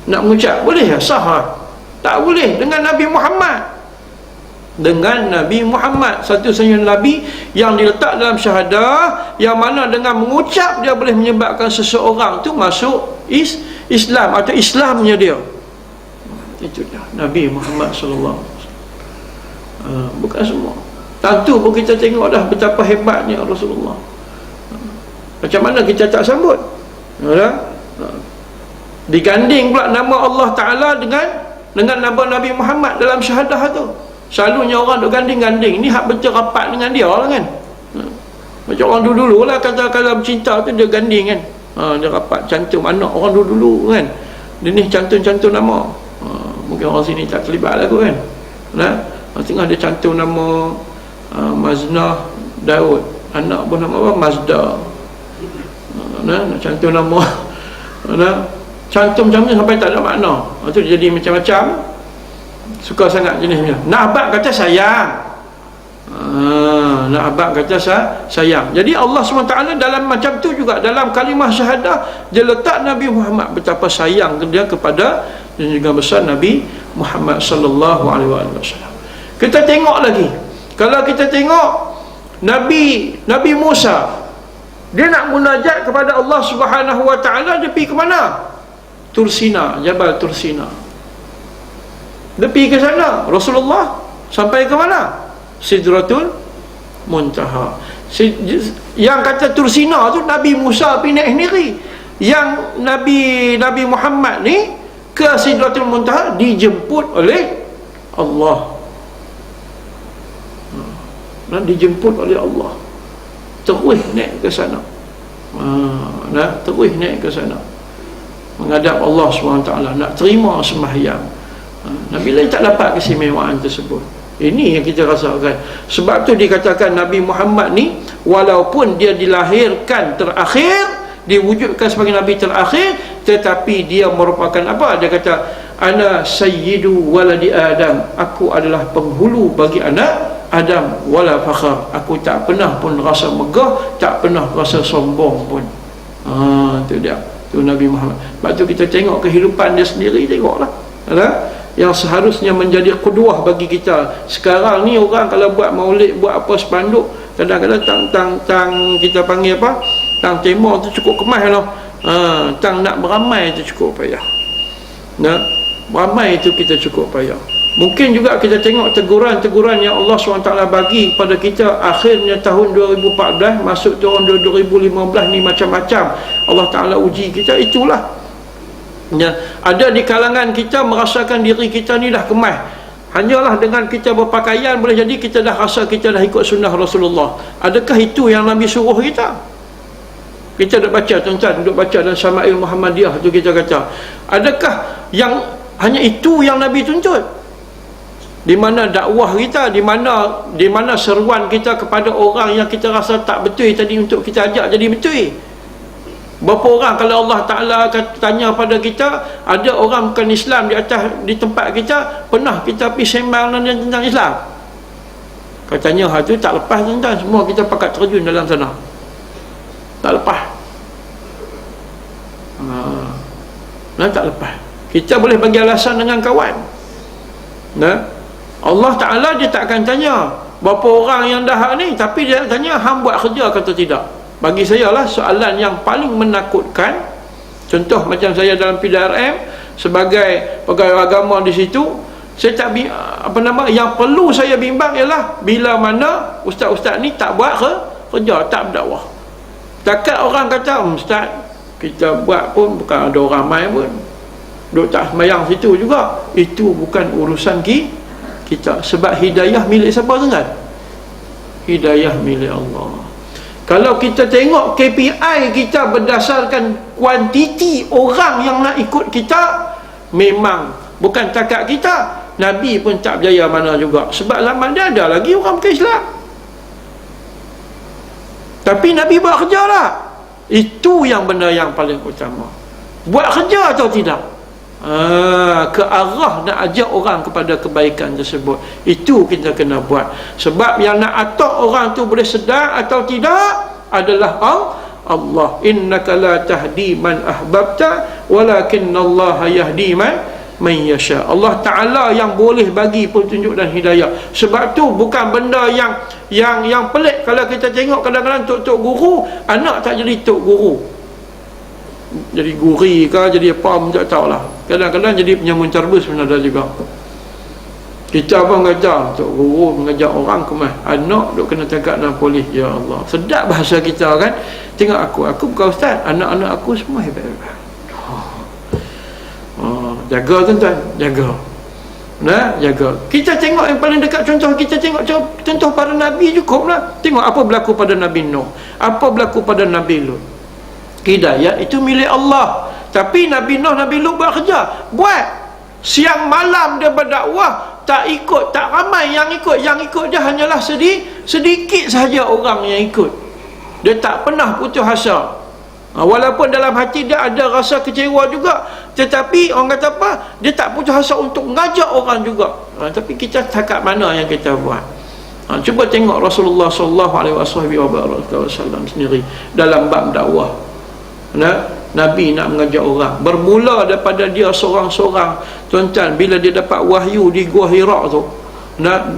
nak mengucap boleh ya, sah lah. Tak boleh dengan Nabi Muhammad. Dengan Nabi Muhammad, satu-satunya Nabi yang diletak dalam syahadah, yang mana dengan mengucap dia boleh menyebabkan seseorang tu masuk Islam atau Islamnya dia. Itu dia Nabi Muhammad sallallahu alaihi wasallam. Bukan semua. Tentu pun kita tengok dah betapa hebatnya Rasulullah. Macam mana kita tak sambut? Diganding pula nama Allah Ta'ala dengan nama Nabi Muhammad dalam syahadah tu. Selalunya orang duk ganding-ganding, ni hak betul rapat dengan dia lah kan. Macam orang dulu-dulu lah, kata kalau bercinta tu dia ganding kan. Dia rapat cantum anak orang dulu-dulu kan. Dia ni cantum-cantum nama. Mungkin orang sini tak terlibat lah kot kan. Tengah dia cantum nama Maznah Daud, anak pun nama apa? Mazda. Nak cantum nama cantum macam ni sampai tak ada makna. Itu jadi macam-macam. Suka sangat jenisnya. Nak abad kata sayang. Nak abad kata sayang. Jadi Allah SWT dalam macam tu juga, dalam kalimah syahadah dia letak Nabi Muhammad, betapa sayang dia kepada dan juga besar Nabi Muhammad sallallahu alaihi wasallam. Kita tengok lagi, kalau kita tengok Nabi Musa, dia nak munajat kepada Allah Subhanahu wa taala, dia pergi ke mana? Tursina, Jabal Tursina. Dia pergi ke sana. Rasulullah sampai ke mana? Sidratul Muntaha. Yang kata Tursina tu Nabi Musa pergi naik sendiri. Yang Nabi Muhammad ni ke Sidratul Muntaha dijemput oleh Allah. Dijemput oleh Allah. Terus naik ke sana. Terus naik ke sana, menghadap Allah SWT, nak terima sembahyang. Nabi lain tak dapat keistimewaan tersebut. Ini yang kita rasakan. Sebab tu dikatakan Nabi Muhammad ni, walaupun dia dilahirkan terakhir, diwujudkan sebagai Nabi terakhir, tetapi dia merupakan apa? Dia kata, ana sayyidu waladi Adam, aku adalah penghulu bagi anak Adam, wala fakhar, aku tak pernah pun rasa megah, tak pernah rasa sombong pun. Itu dia, tu Nabi Muhammad. Sebab tu kita tengok kehidupan dia sendiri, tengoklah yang seharusnya menjadi qudwah bagi kita. Sekarang ni orang kalau buat maulid, buat apa spanduk, kadang-kadang tang kita panggil apa, tang tema tu cukup kemas lah. Tang nak beramai tu cukup payah. Beramai tu kita cukup payah. Mungkin juga kita tengok teguran-teguran yang Allah SWT bagi kepada kita akhirnya tahun 2014 masuk tahun 2015 ni, macam-macam Allah Ta'ala uji kita. Itulah ya, ada di kalangan kita merasakan diri kita ni dah kemas. Hanyalah dengan kita berpakaian boleh jadi kita dah rasa kita dah ikut sunnah Rasulullah. Adakah itu yang Nabi suruh kita? Kita duk baca, tuan-tuan duk baca dalam Syama'il Muhammadiyah tu, kita kata, adakah yang hanya itu yang Nabi tuntut? Di mana dakwah kita, di mana seruan kita kepada orang yang kita rasa tak betul tadi untuk kita ajak jadi betul? Berapa orang kalau Allah Ta'ala tanya pada kita, ada orang bukan Islam di tempat kita, pernah kita pergi sembang tentang Islam? Katanya hal tu tak lepas, tuan-tuan. Semua kita pakat terjun dalam sana, tak lepas. Tak lepas. Kita boleh bagi alasan dengan kawan. Allah Ta'ala dia tak akan tanya berapa orang yang dah ni, tapi dia tanya hang buat kerja kata tidak. Bagi saya lah soalan yang paling menakutkan. Contoh macam saya dalam PDRM sebagai pegawai agama di situ, saya tak yang perlu saya bimbang ialah bila mana ustaz-ustaz ni tak buat kerja, tak berdakwah. Takat orang kata, ustaz kita buat pun bukan ada orang ramai pun, duk tak semayang situ juga. Itu bukan urusan kita. Sebab hidayah milik siapa tuan? Hidayah milik Allah. Kalau kita tengok KPI kita berdasarkan kuantiti orang yang nak ikut kita, memang bukan takat kita, Nabi pun tak berjaya mana juga. Sebab zaman dia ada lagi orang bukan Islam, tapi Nabi buat kerja lah. Itu yang benda yang paling utama. Buat kerja atau tidak, ke arah nak ajak orang kepada kebaikan tersebut, itu kita kena buat. Sebab yang nak atok orang tu boleh sedar atau tidak adalah Allah. Innaka la tahdi man ahbabta walakinallaha yahdi man yasha. Allah Ta'ala yang boleh bagi petunjuk dan hidayah. Sebab tu bukan benda yang pelik. Kalau kita tengok kadang-kadang tok-tok guru, anak tak jadi tok guru, jadi guri ke, jadi apa pun tak tahulah. Kadang-kadang jadi penyamun terbus pun ada juga. Kita pun mengajar, tok guru mengajar orang kemas, anak duk kena tangkap dalam polis. Ya Allah, sedap bahasa kita kan. Tengok aku bukan ustaz, anak-anak aku semua hebat-hebat. Jaga tuan-tuan, jaga. Nah, jaga. Kita tengok yang paling dekat contoh, kita tengok contoh para Nabi cukuplah. Tengok apa berlaku pada Nabi Nuh, apa berlaku pada Nabi Lut. Hidayah itu milik Allah. Tapi Nabi Nuh, Nabi Lut buat kerja. Buat siang malam dia berdakwah, tak ikut, tak ramai yang ikut. Yang ikut dia hanyalah sedikit sahaja orang yang ikut. Dia tak pernah putus asa. Walaupun dalam hati dia ada rasa kecewa juga, tetapi orang kata apa, dia tak putus asa untuk mengajak orang juga. Tapi kita takat mana yang kita buat. Cuba tengok Rasulullah SAW sendiri dalam bab dakwah. Nabi nak mengajak orang, bermula daripada dia seorang-seorang. Tuan-tuan, bila dia dapat wahyu di Gua Hira tu,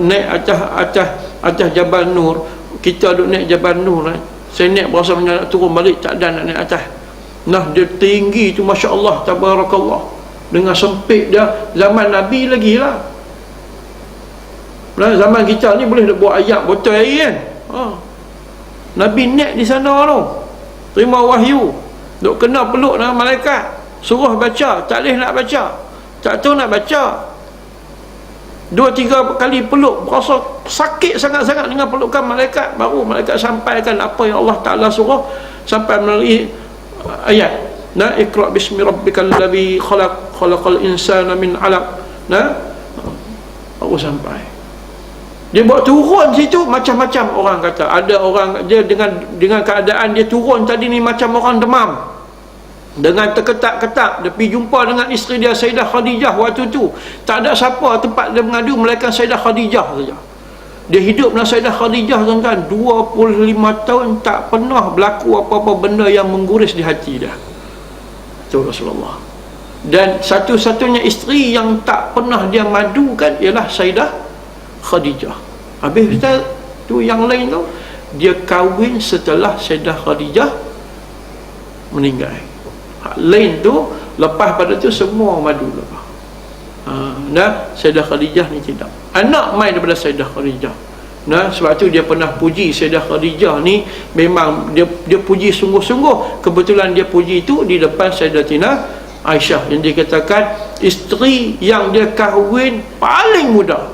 naik atas Jabal Nur. Kita duduk naik Jabal Nur, saya naik berasa nak turun balik, tak ada nak naik atas. Dia tinggi tu, Masya Allah, Tabarakallah. Dengan sempit dia, zaman Nabi lagi lah. Zaman kita ni boleh buat ayat botol air kan. Nabi naik di sana tu, terima wahyu, duk kena peluk dengan malaikat, suruh baca, tak boleh nak baca, tak tahu nak baca. 2-3 kali peluk, berasa sakit sangat-sangat dengan pelukan malaikat. Baru malaikat sampaikan apa yang Allah Ta'ala suruh, sampai melalui ayat. Iqra' bismi rabbikal ladzi khalaqal insana min 'alaq. Baru sampai. Dia buat turun situ macam-macam orang kata. Ada orang dia dengan keadaan dia turun tadi ni macam orang demam, dengan terketak-ketak. Dia pergi jumpa dengan isteri dia, Sayyidah Khadijah. Waktu tu tak ada siapa tempat dia mengadu melainkan Sayyidah Khadijah saja. Dia hidup dengan Sayyidah Khadijah tuan-tuan 25 tahun, tak pernah berlaku apa-apa benda yang mengguris di hati dia. Itu Rasulullah. Dan satu-satunya isteri yang tak pernah dia madukan ialah Sayyidah Khadijah. Habis kita tu yang lain tu, dia kahwin setelah Sayyidah Khadijah meninggal. Lain tu lepas pada tu semua madu lepas. Sayyidah Khadijah ni tidak. Anak main daripada Sayyidah Khadijah. Sebab tu dia pernah puji Sayyidah Khadijah ni, memang dia puji sungguh-sungguh. Kebetulan dia puji tu di depan Sayyidatina Aisyah, yang dikatakan isteri yang dia kahwin paling muda.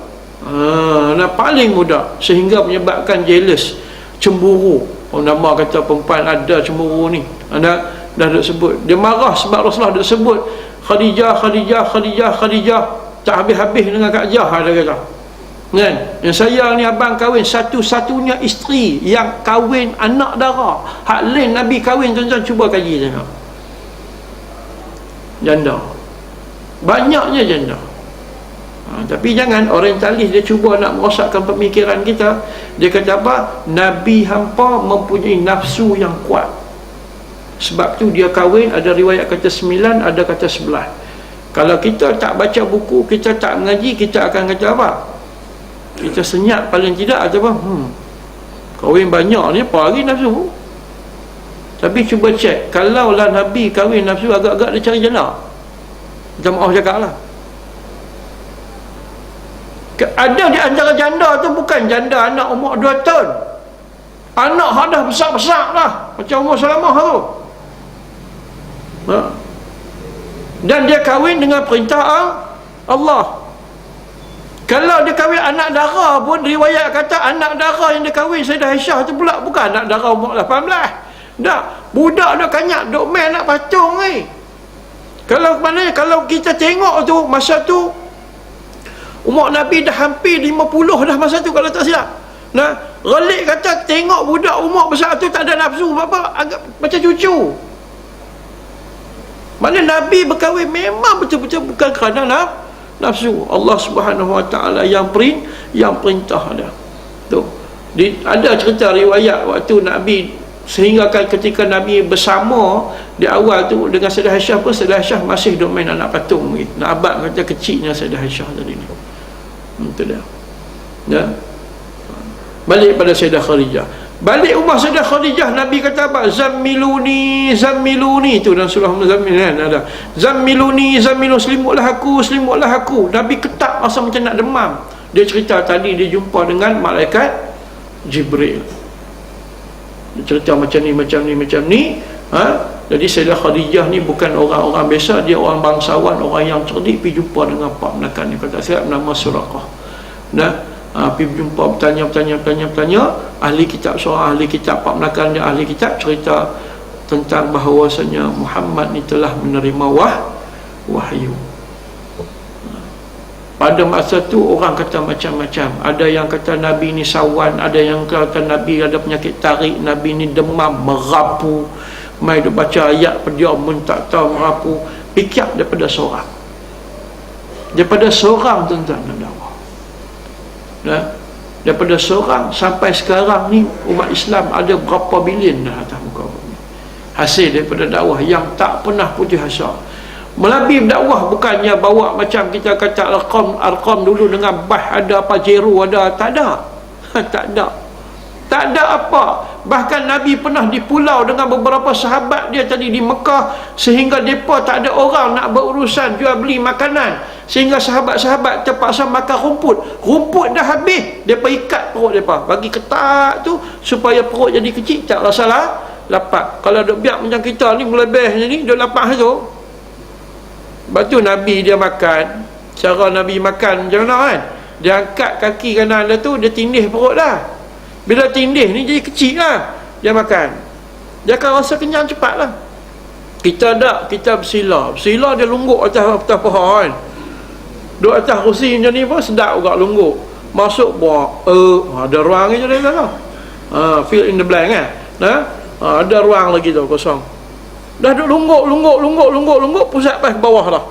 Paling muda, sehingga menyebabkan jealous, cemburu. Nama kata perempuan ada cemburu ni. Dah sebut, dia marah sebab Rasulullah dah sebut Khadijah, tak habis-habis dengan Kak Jah, ada kata kan. Yang saya ni abang kahwin satu-satunya isteri yang kahwin anak dara. Hak lain Nabi kahwin, tuan-tuan cuba kaji tengok. Janda, banyaknya janda. Tapi jangan orientalis dia cuba nak merosakkan pemikiran kita. Dia kata apa? Nabi hampa mempunyai nafsu yang kuat. Sebab tu dia kahwin, ada riwayat kata 9, ada kata 11. Kalau kita tak baca buku, kita tak mengaji, kita akan kata apa? Kita senyap paling tidak, atau apa? Kahwin banyak ni apa lagi nafsu? Tapi cuba cek, kalaulah Nabi kahwin nafsu, agak-agak dia cari janda. Kita maaf cakap lah. Ada di antara janda tu bukan janda anak umur 2 tahun. Anak dah besar-besar lah, macam umur Salamah tu. Dan dia kahwin dengan perintah Allah. Kalau dia kahwin anak dara pun, riwayat kata anak dara yang dia kahwin Sayyidah Aisyah tu pula bukan anak dara umur 18. Tak, budak dah kanyak duk main nak patung ni. Kalau kita tengok tu, masa tu Umur Nabi dah hampir 50 dah masa tu kalau tak silap. Nah, Ghalib kata tengok budak umur besar tu tak ada nafsu apa, agak macam cucu. Mana Nabi berkahwin memang betul-betul bukan kerana nafsu. Allah Subhanahu Wa Taala yang perintah dia. Tu. Ada cerita riwayat waktu Nabi, sehingga kan ketika Nabi bersama di awal tu dengan Sayyidah Aisyah pun, Sayyidah Aisyah masih duk main anak patung lagi. Nak abad macam kecilnya Sayyidah Aisyah tadi ni. Itu dia. Ya. Balik pada Sayyidah Khadijah. Balik rumah Sayyidah Khadijah, Nabi kata apa? Zammiluni, zammiluni, tu dalam surah Muzammil kan ada. Zammiluni, selimutlah aku. Nabi ketak rasa macam nak demam. Dia cerita tadi dia jumpa dengan malaikat Jibril. Dia cerita macam ni. Jadi Sayyidah Khadijah ni bukan orang-orang biasa, dia orang bangsawan, orang yang cerdik, pergi jumpa dengan Pak Menakan ni, kata saya nama Suraqah. Pergi jumpa, bertanya, ahli kitab, seorang ahli kitab, Pak Menakan dia ahli kitab, cerita tentang bahawasanya Muhammad ni telah menerima wahyu. Pada masa tu orang kata macam-macam. Ada yang kata Nabi ni sawan, ada yang kata Nabi ada penyakit tarik, Nabi ni demam, merapu, mai dia baca ayat pediam pun tak tahu merapu. Fikir daripada seorang tuan-tuan dan Allah. Daripada seorang sampai sekarang ni umat Islam ada berapa bilion dah atas muka bumi, hasil daripada dakwah yang tak pernah putus asa. Melabih dakwah bukannya bawa macam kita kata arqam dulu dengan ada apa jeru ada, tak ada. Tak ada apa. Bahkan Nabi pernah di pulau dengan beberapa sahabat dia tadi di Mekah, sehingga mereka tak ada orang nak berurusan jual beli makanan, sehingga sahabat-sahabat terpaksa makan rumput dah habis, mereka ikat perut mereka, bagi ketat tu supaya perut jadi kecil, tak rasa lapar. Kalau duk biar macam kita ni melebih ni, duk lapar tu. Lepas tu Nabi dia makan, cara Nabi makan macam mana kan, dia angkat kaki kanan dia tu, dia tindih perut dah. Bila tindih ni jadi kecil lah, dia makan, dia akan rasa kenyang cepat lah. Kita bersila dia lungguk atas pohon kan, duduk atas kursi macam ni pun sedap juga lungguk. Masuk buat ada ruang je dia lah. Fill in the blank kan. Ada ruang lagi tu kosong. Dah duduk lungguk pusat pas bawah dah.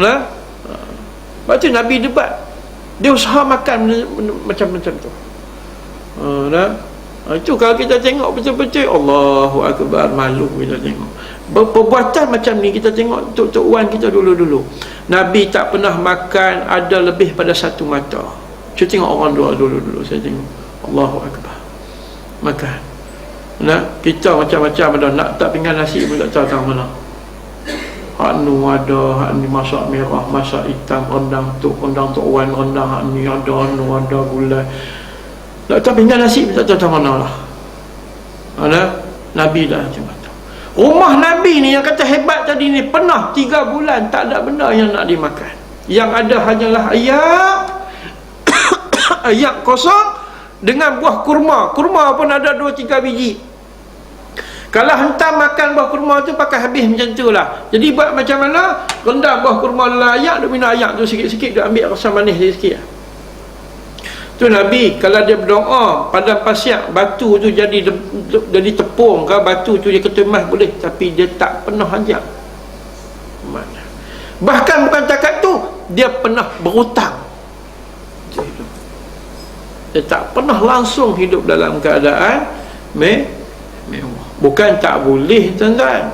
Lepas tu Nabi debat, dia usaha makan macam-macam tu. Itu kalau kita tengok betul-betul Allahu Akbar, malu kita tengok perbuatan macam ni. Kita tengok Tok Wan kita dulu Nabi tak pernah makan ada lebih pada satu mata. Cuba tengok orang dulu saya tengok Allahu Akbar makan. Kita macam-macam ada, nak tak pinggan nasi pun tak tahu tang mana. Hak nu ada, hak ni masak merah, masak hitam, rendang Tok Wan, rendang hak ni ada, nu ada gulai. Tak tahu pinggan nasi pun tak tahu mana lah. Nabi dah macam tu. Rumah Nabi ni yang kata hebat tadi ni, pernah 3 bulan tak ada benda yang nak dimakan. Yang ada hanyalah ayam kosong dengan buah kurma. Kurma pun ada 2-3 biji. Kalau hentam makan buah kurma tu pakai habis macam tu lah. Jadi buat macam mana, rendam buah kurma dalam ayam, dia minum ayam tu sikit-sikit, dia ambil rasa manis sikit lah. Tu Nabi kalau dia berdoa pada pasir, batu tu jadi tepung ke, batu tu dia ketumas boleh, tapi dia tak pernah hajat. Bahkan bukan takat tu, dia pernah berhutang. Dia tak pernah langsung hidup dalam keadaan mewah. Bukan tak boleh tuan-tuan,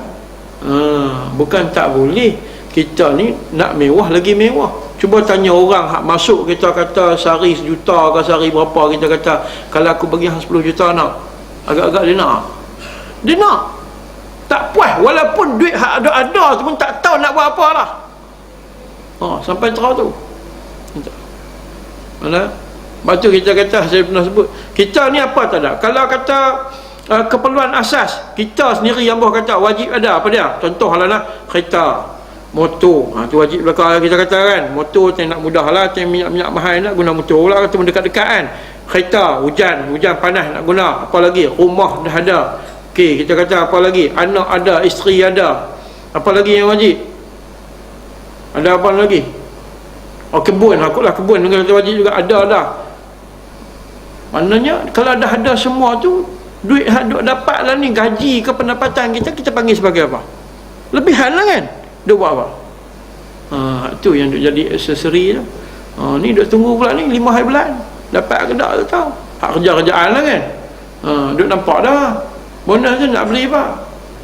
bukan tak boleh. Kita ni nak mewah lagi mewah. Cuba tanya orang hak masuk, kita kata sehari 1 juta ke sehari berapa, kita kata kalau aku bagi 10 juta nak, agak-agak dia nak tak puas, walaupun duit hak ada tu pun tak tahu nak buat apa lah. Sampai terang tu mana. Lepas tu kita kata, saya pernah sebut, kita ni apa tak ada. Kalau kata keperluan asas, kita sendiri yang bawah kata wajib ada apa dia, contoh lah kereta, motor, tu wajib belakang kita kata kan. Motor tak nak mudah lah, tak minyak mahal nak guna motor lah, kata mendekat-dekat kan. Kereta, hujan panas nak guna, apa lagi, rumah dah ada, okey, kita kata apa lagi, anak ada, isteri ada, apa lagi yang wajib, ada apa lagi, kebun, akulah kebun dengan wajib juga ada dah. Maknanya kalau dah ada semua tu, duit hak duk dapat lah ni, gaji ke pendapatan kita panggil sebagai apa? Lebihan lah kan? Duk buat apa? Tu yang duk jadi aksesori tu. Ni duk tunggu pula ni 5 hari bulan dapat ke tak tahu. Hak kerja-kerjaan lah kan. Duk nampak dah bonus tu nak beli apa,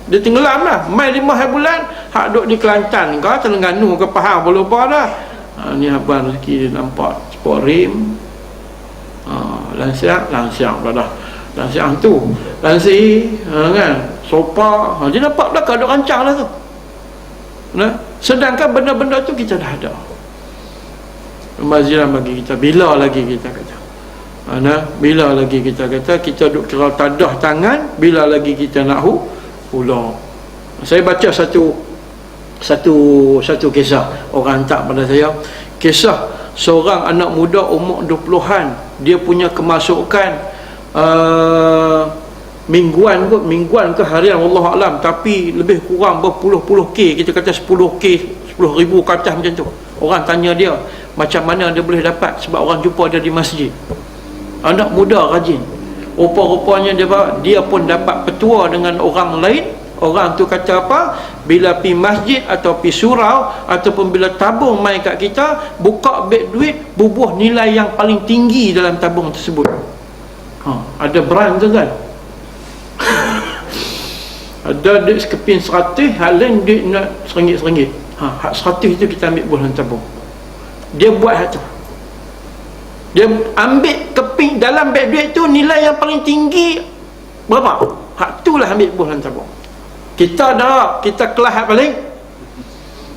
dia tenggelam lah. Mai 5 hari bulan hak duk di Kelantan ke Terengganu ke Pahang boleh apa dah. Ni abang rezeki dia nampak sport rim. Lansiang pula dah. Lansiang tu lansi kan, sopa, dia nampak belakang duk rancang lah tu. Sedangkan benda-benda tu kita dah ada. Maziran bagi kita, bila lagi kita kata, bila lagi kita kata kita duk kira tadah tangan, bila lagi kita nak pulang. Saya baca satu kisah orang hantar pada saya, kisah seorang anak muda umur 20-an, dia punya kemasukan mingguan ke harian wallahu alam, tapi lebih kurang berpuluh-puluh K, kita kata 10K, 10,000 ke atas macam tu. Orang tanya dia macam mana dia boleh dapat, sebab orang jumpa dia di masjid. Anak muda rajin, rupa-rupanya dia pun dapat petua dengan orang lain. Orang tu kata apa? Bila pi masjid atau pi surau ataupun bila tabung mai kat kita, buka beg duit, bubuh nilai yang paling tinggi dalam tabung tersebut. Ada brand tu kan. Ada duit sekeping 100, hal lain duit nak RM1. Hak 100 itu kita ambil buah dalam tabung. Dia buat hak tu. Dia ambil keping dalam beg duit tu, nilai yang paling tinggi berapa? Hak tu lah ambil buah dalam tabung. Kita dah, kita kelas hak paling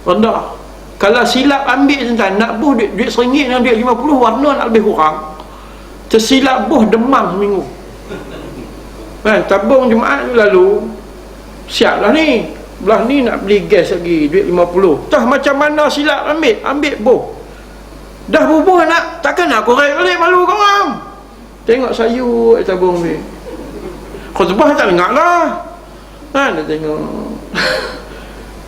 rendah. Kalau silap ambil tuan, nak buh duit RM1 dan duit RM50, warna nak lebih kurang. Tersilap buh demam seminggu. Kan, tabung Jumaat lalu siap lah ni, belah ni nak beli gas lagi duit RM50. Tah macam mana silap ambil buh. Dah bubuh nak, takkan nak korek balik, malu kau orang. Tengok sayur tabung ni. Khutbah tak dengar lah. Dia tengok.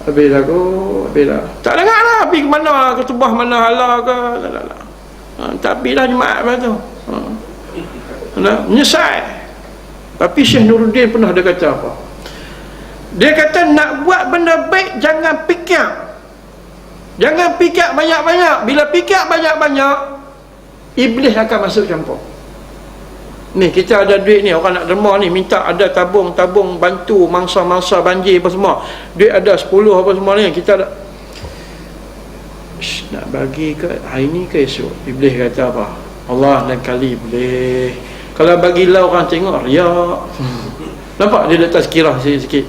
Habis dah. Tak dengar lah. Pergi ke mana, khutbah mana halal ke. Tak pergi dah Jumaat lepas tu. Menyesal. Tapi Syekh Nuruddin pernah dia kata apa? Dia kata nak buat benda baik jangan fikir. Jangan fikir banyak-banyak. Bila fikir banyak-banyak, iblis akan masuk campur. Ni kita ada duit ni, orang nak derma ni, minta ada tabung bantu mangsa-mangsa banjir apa semua. Duit ada 10 apa semua ni, kita ada nak bagi ke hari ni ke esok. Iblis kata apa? Allah lain kali boleh. Kalau bagilah orang tengok riak. Nampak dia letak sekirah sikit.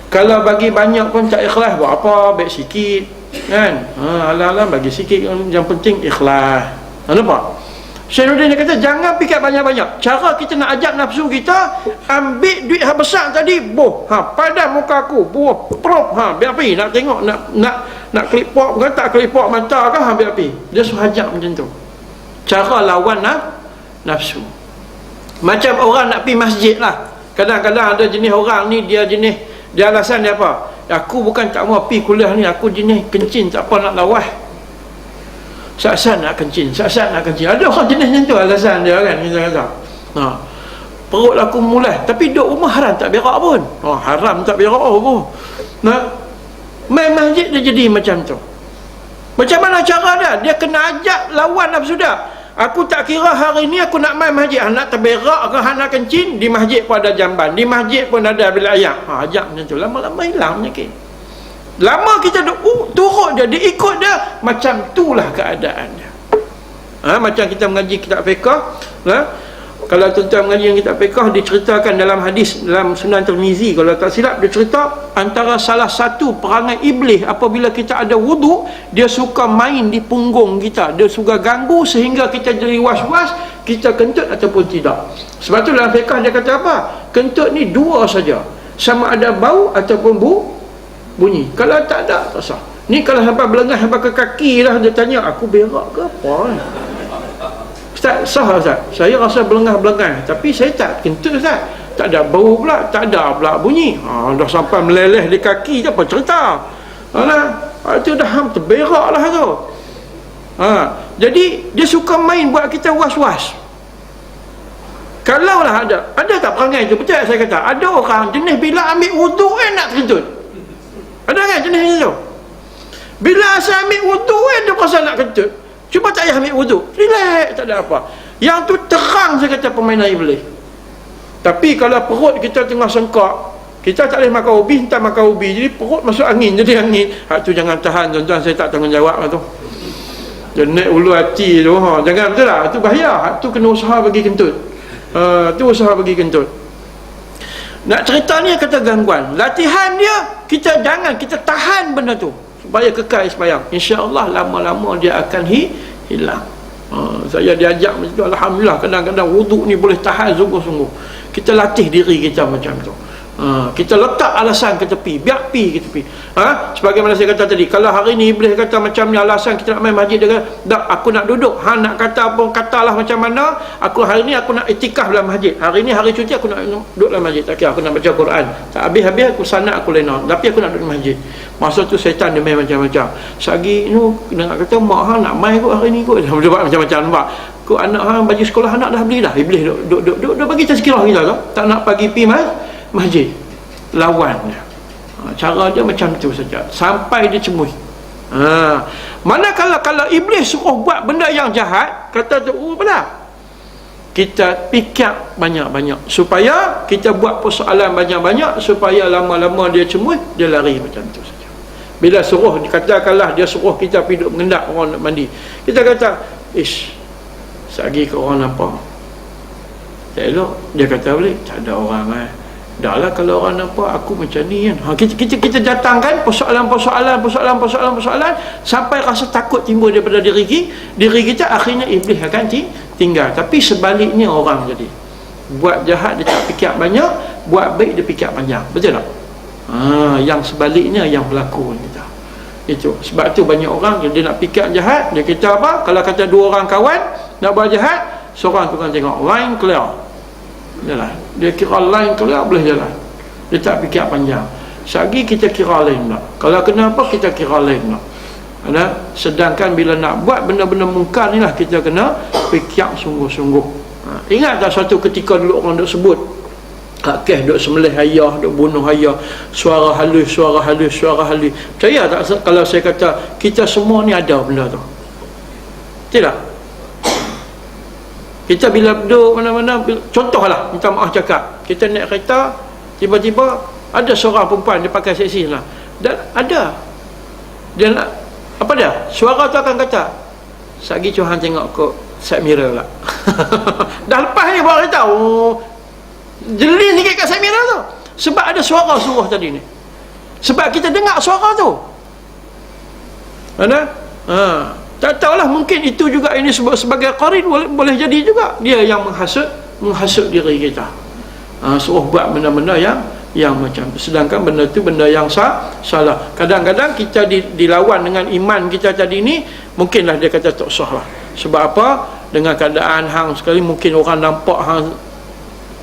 Kalau bagi banyak pun tak ikhlas, buat apa? Baik sikit kan. Alah-alah bagi sikit, yang penting ikhlas. Nampak? Syekh Nuruddin dia kata jangan fikir banyak-banyak. Cara kita nak ajak nafsu kita, ambil duit yang besar tadi, pada muka aku, prop, biar api, nak tengok, nak klipok ke tak klipok mata ke, biar api. Dia suruh ajak macam tu. Cara lawan nafsu. Macam orang nak pergi masjid lah. Kadang-kadang ada jenis orang ni, dia alasan dia apa? Aku bukan tak mau pergi kuliah ni, aku jenis kencing, tak apa nak lawas. Saksan nak kencing. Ada orang jenis macam tu alasan dia kan, kita kata. Perut aku mulai, tapi duduk rumah haram tak berak pun. Haram tak berak pun. Main masjid dia jadi macam tu. Macam mana cara dia? Dia kena ajak lawan nafsu dia. Aku tak kira hari ni aku nak main masjid, nak terberak ke nak kencing, di masjid pun ada jamban, di masjid pun ada bilik air. Ajak macam tu, lama-lama hilang penyakit. Lama kita turut dia ikut dia, macam itulah keadaan dia. Macam kita mengaji kitab fiqh, kalau tuan-tuan mengaji yang kitab fiqh, diceritakan dalam hadis dalam Sunan Tirmizi, kalau tak silap, dia cerita antara salah satu perangai iblis apabila kita ada wuduk, dia suka main di punggung kita, dia suka ganggu sehingga kita jadi was-was, kita kentut ataupun tidak. Sebab tu dalam fiqh dia kata apa? Kentut ni dua saja, sama ada bau ataupun bunyi. Kalau tak ada, tak sah. Ni kalau sampai belengah sampai ke kaki lah, dia tanya, aku berak ke apa? Ustaz, sah Ustaz? Saya rasa belengah-belengah, tapi saya tak kentut Ustaz. Tak ada bau pula, tak ada pula bunyi. Dah sampai meleleh di kaki je, apa cerita? Itu dah terberak lah tu. Jadi dia suka main buat kita was-was. Kalaulah ada tak perangai tu, betul saya kata, ada orang jenis bila ambil wuduk nak terkentut. Ada kan jenis tu? Bila asal ambil wuduk dia pasal nak kentut. Cuba tak payah ambil wuduk, relax, tak ada apa. Yang tu terang saya kata permainan iblis. Tapi kalau perut kita tengah sengkak, kita tak boleh makan ubi, entah makan ubi, jadi perut masuk angin, jadi angin. Hak tu jangan tahan tuan-tuan, saya tak tanggungjawab lah tu. Dia naik ulu hati tu, jangan, betul tak? Itu bahaya. Hak tu kena usaha bagi kentut. Tu usaha bagi kentut. Nak cerita ni kata gangguan. Latihan dia, kita tahan benda tu supaya kekal sembahyang. Insya-Allah lama-lama dia akan hilang. Saya diajak macam tu, alhamdulillah, kadang-kadang wuduk ni boleh tahan sungguh-sungguh. Kita latih diri kita macam tu. Kita letak alasan ke tepi, biar pi ke tepi. Sebagaimana saya kata tadi, kalau hari ni iblis kata macam ni alasan kita nak main masjid, dia kata, "Dak, aku nak duduk. Hang nak kata apa katalah macam mana. Aku hari ni aku nak iktikaf dalam masjid. Hari ni hari cuti aku nak duduk dalam masjid. Tak kira aku nak baca Quran. Tak habis-habis aku sanat aku lena. Tapi aku nak duduk dalam masjid." Masa tu syaitan dia main macam-macam. Sagi nu nak kata mak hang nak main kot hari ni kot. Dia buat macam-macam, nampak. Kau anak hang baju sekolah anak dah beli dah. Iblis duk bagi tazkirah kita tu. Tak nak pagi pi masjid, lawan dia. Cara dia macam tu saja sampai dia cemui. Mana kalau iblis suruh buat benda yang jahat, kata tu apa, kita fikir banyak-banyak supaya kita buat persoalan banyak-banyak, supaya lama-lama dia cemui, dia lari macam tu saja. Bila suruh, katakanlah dia suruh kita pergi duduk mengendak orang nak mandi, kita kata, ish, sagi ke orang nampak tak elok. Dia kata balik, tak ada orang dah lah kalau orang nampak aku macam ni kan. Kita datangkan persoalan sampai rasa takut timbul daripada diri kita, akhirnya iblis akan tinggal. Tapi sebaliknya orang jadi buat jahat dia tak fikir banyak, buat baik dia fikir panjang, betul tak? Yang sebaliknya yang berlaku kita. Itu sebab tu banyak orang dia nak fikir jahat, dia kata apa, kalau kata dua orang kawan nak buat jahat, seorang tu kan tengok line clear, jalan. Dia kira line clear boleh jalan. Dia tak fikir panjang. Sagi kita kira lain tak. Kalau kenapa kita kira lain tak. Sedangkan bila nak buat benda-benda mungkar ni lah kita kena fikir sungguh-sungguh. Ingat tak satu ketika dulu orang duk sebut kes duk sembelih ayah, duk bunuh ayah, suara halus. Percaya tak kalau saya kata kita semua ni ada benda tu? Tidak. Kita bila duduk mana-mana, contohlah, minta maaf cakap, kita naik kereta, tiba-tiba ada seorang perempuan dia pakai seksi lah, dan ada dia nak apa dia, suara tu akan kata, sagi Tuhan tengok kok side mirror lah. Dah lepas ni bawa kereta, jeli sikit kat side mirror tu, sebab ada suara suruh tadi ni, sebab kita dengar suara tu. Tak tahulah, mungkin itu juga ini sebagai qarin, boleh jadi juga dia yang menghasut diri kita, suruh buat benda-benda yang macam tu. Sedangkan benda tu benda yang salah. Kadang-kadang kita dilawan dengan iman kita tadi ni, mungkinlah dia kata tak sah lah. Sebab apa? Dengan keadaan hang sekali, mungkin orang nampak hang,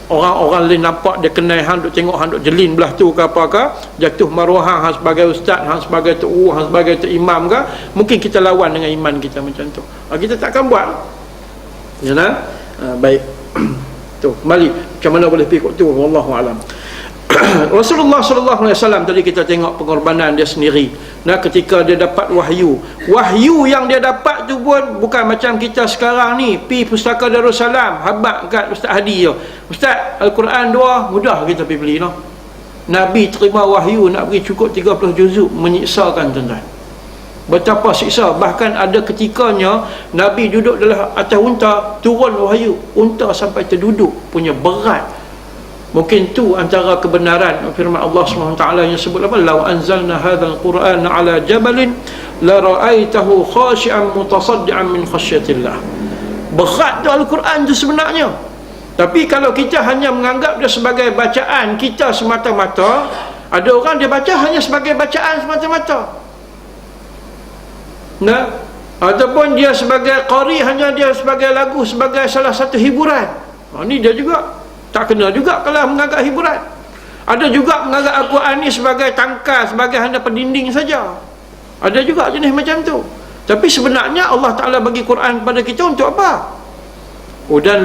orang lain nampak dia kenal hang, duk tengok hang duk jelin belah tu ke apa ke, jatuh maruah hang sebagai ustaz, hang sebagai tok, hang sebagai tok imam ke, mungkin kita lawan dengan iman kita macam tu. Kita takkan buat. Yalah. Baik. Tu kembali macam mana boleh pergi tu, wallahu alam. Rasulullah sallallahu alaihi wasallam tadi kita tengok pengorbanan dia sendiri. Ketika dia dapat wahyu yang dia dapat tu pun bukan macam kita sekarang ni pi pustaka Darussalam habaq kat Ustaz Hadi tu. Ustaz, Al-Quran 2 mudah kita pergi beli noh. Nabi terima wahyu nak bagi cukup 30 juzuk, menyiksakan tuan-tuan. Betapa siksa, bahkan ada ketikanya Nabi duduk dalam atas unta, turun wahyu, unta sampai terduduk punya berat. Mungkin tu antara kebenaran firman Allah SWT yang sebut apa, law anzalna hadzal Qur'ana ala jabalin la ra'aitahu khashi'an mutasaddian min khasyatillah. Berat tu Al-Quran tu sebenarnya. Tapi kalau kita hanya menganggap dia sebagai bacaan kita semata-mata, ada orang dia baca hanya sebagai bacaan semata-mata. Ataupun dia sebagai qari, hanya dia sebagai lagu, sebagai salah satu hiburan. Ni dia juga tak kena juga kalau menganggap hiburan. Ada juga menganggap Al-Quran ni sebagai tangkas, sebagai hanya pendinding saja. Ada juga jenis macam tu. Tapi sebenarnya Allah Ta'ala bagi Quran kepada kita untuk apa? Hudan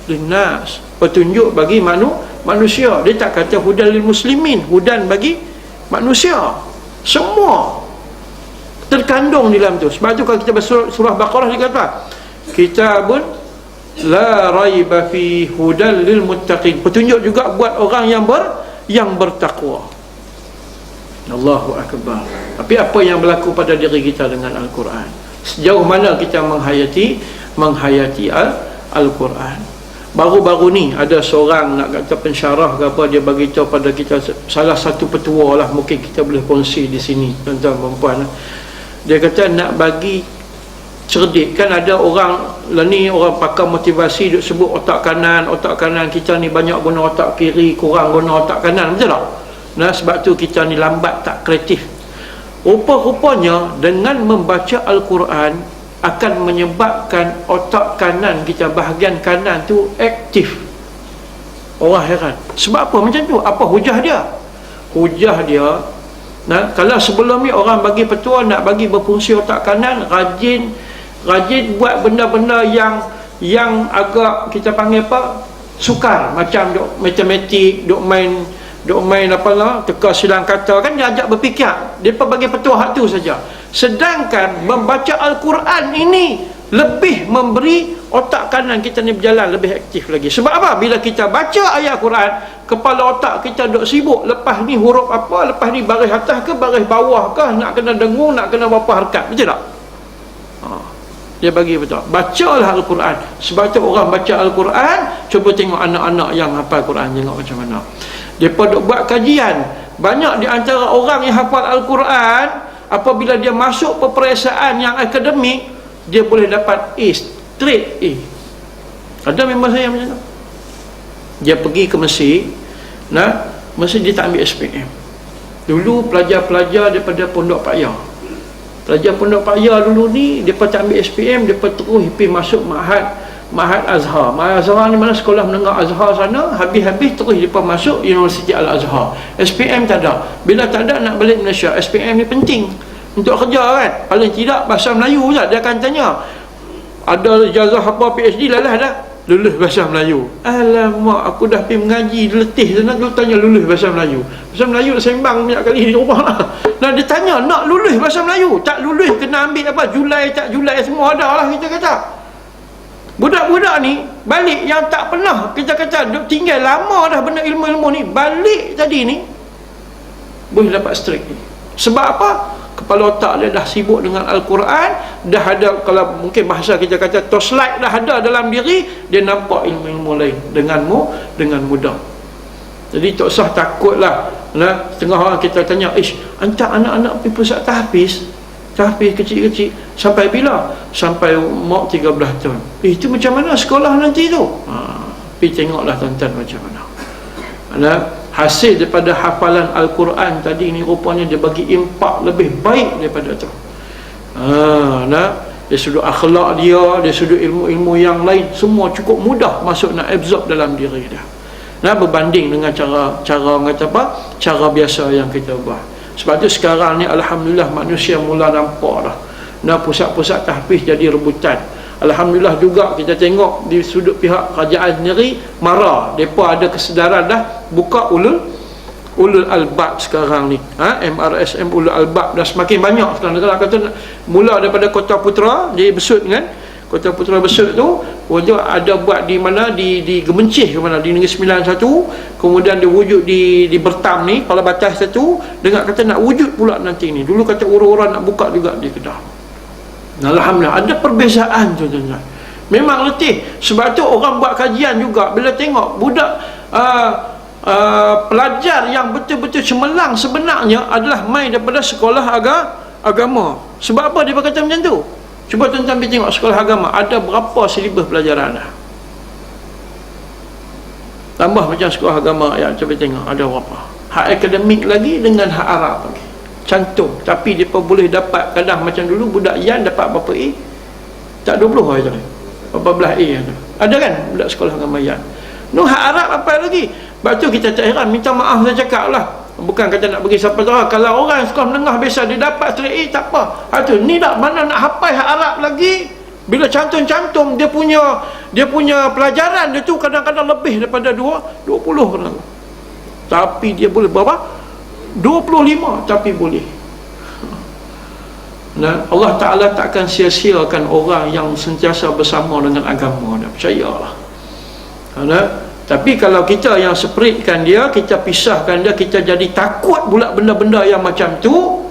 linnas, petunjuk bagi manusia. Dia tak kata hudan lil muslimin, hudan bagi manusia. Semua terkandung di dalam tu. Sebab tu kalau kita baca surah Baqarah dia kata kitabun la raiba fi hudan lil muttaqin, petunjuk juga buat orang yang bertakwa. Allahu akbar. Tapi apa yang berlaku pada diri kita dengan Al-Quran? Sejauh mana kita menghayati Al-Quran? Baru-baru ni ada seorang nak kata pensyarah ke apa, dia bagi tahu pada kita, salah satu petua lah, mungkin kita boleh kongsi di sini tuan-tuan dan puan. Dia kata nak bagi cerdik, kan ada orang lah ni, orang pakar motivasi duk sebut otak kanan kita ni banyak guna otak kiri, kurang guna otak kanan, betul tak? Nah, sebab tu kita ni lambat, tak kreatif. Rupa-rupanya dengan membaca Al-Quran akan menyebabkan otak kanan kita, bahagian kanan tu aktif. Orang heran, sebab apa macam tu? Apa hujah dia? Hujah dia, nah, kalau sebelum ni orang bagi petua nak bagi berfungsi otak kanan, rajin buat benda-benda yang agak kita panggil apa, sukar, macam duk matematik, duk main apa lah, teka silang kata, kan dia ajak berfikir, dia bagi petua hak tu saja. Sedangkan membaca Al-Quran ini lebih memberi otak kanan kita ni berjalan lebih aktif lagi. Sebab apa? Bila kita baca ayat Quran, kepala otak kita duk sibuk, lepas ni huruf apa, lepas ni baris atas ke baris bawah ke, nak kena dengung, nak kena berapa harakat, betul tak? Dia bagi betul, bacalah Al-Quran. Sebab tu orang baca Al-Quran, cuba tengok anak-anak yang hafal Quran, tengok macam mana mereka duk buat kajian. Banyak di antara orang yang hafal Al-Quran, apabila dia masuk peperiksaan yang akademik, dia boleh dapat A, straight A. Ada member saya macam tu, dia pergi ke Mesir, Mesir dia tak ambil SPM. Dulu pelajar-pelajar daripada Pondok Pak Ya, pelajar Pondok Pak Ya dulu ni, mereka tak ambil SPM, mereka terus pergi masuk Ma'had Azhar. Ma'had Azhar ni mana, sekolah menengah Azhar sana, habis-habis terus mereka masuk Universiti Al-Azhar. SPM tak ada. Bila tak ada, nak balik Malaysia, SPM ni penting untuk kerja kan, paling tidak bahasa Melayu je. Dia akan tanya, ada ijazah apa, PhD, lah dah lulus bahasa Melayu. Alamak, aku dah pergi mengaji letih sana, dia tanya lulus bahasa Melayu. Bahasa Melayu sembang banyak kali di rumah lah. Nah, dia tanya nak lulus bahasa Melayu, tak lulus kena ambil apa, Julai tak Julai semua ada lah, kita kata. Budak-budak ni balik yang tak pernah, kita kata duk tinggal lama dah benda ilmu-ilmu ni, balik tadi ni boleh dapat straight ni. Sebab apa? Kepala otak dia dah sibuk dengan Al-Quran, dah ada, kalau mungkin bahasa kita kata torchlight dah ada dalam diri, dia nampak ilmu-ilmu lain dengan mudah. Jadi tak usah takutlah. Nah, setengah orang kita tanya, hantar anak-anak pergi pusat tahfiz kecil-kecil sampai bila? Sampai umur 13 tahun. Itu macam mana sekolah nanti tu? Pergi tengoklah tuan-tuan macam mana. Hasil daripada hafalan Al-Quran tadi ni, rupanya dia bagi impak lebih baik daripada tu. Dia sudut akhlak dia, dia sudut ilmu-ilmu yang lain, semua cukup mudah masuk nak absorb dalam diri dia. Berbanding dengan cara biasa yang kita buat. Sebab tu sekarang ni alhamdulillah manusia mula nampak dah. Pusat-pusat tahfiz jadi rebutan. Alhamdulillah juga kita tengok di sudut pihak kerajaan sendiri marah, depa ada kesedaran dah buka ulul albab sekarang ni. MRSM ulul albab dah semakin banyak sekarang. Kalau kata mula daripada Kota Putra, dia besut kan, Kota Putra Besut tu, wujud ada buat di mana, di Gemencih ke mana, di Negeri Sembilan satu, kemudian dia wujud di Bertam ni, Kepala Batas satu, dengar kata nak wujud pula nanti ni. Dulu kata orang-orang nak buka juga di Kedah. Alhamdulillah ada perbezaan tu tuan-tuan. Memang letih. Sebab tu orang buat kajian juga, bila tengok budak pelajar yang betul-betul cemerlang sebenarnya adalah mai daripada sekolah agama. Sebab apa dia berkata macam tu? Cuba tuan-tuan pergi tengok sekolah agama, ada berapa silibus pelajaran dah. Tambah macam sekolah agama yang cuba tengok ada berapa. Hak akademik lagi dengan hak Arab lagi. Cantum. Tapi dia pun boleh dapat, kadang macam dulu budak Yan dapat berapa A? Tak 20 aja. Berapa belah A ada. Ada kan budak sekolah agama Yan. Hak Arab apa lagi? Sebab tu kita tak heran, minta maaf saya cakap lah. Bukan kata nak bagi siapa tahu. Kalau orang sekolah menengah biasa dia dapat straight A, tak apa. Ni tak mana nak hafal Arab lagi. Bila cantum-cantum dia punya pelajaran dia tu kadang-kadang lebih daripada 20 kadang. Tapi dia boleh berapa? 25 tapi boleh. Dan Allah Ta'ala takkan sia-siakan orang yang sentiasa bersama dengan agama dia. Percayalah. Tapi kalau kita yang separatkan dia, kita pisahkan dia, kita jadi takut pula benda-benda yang macam tu.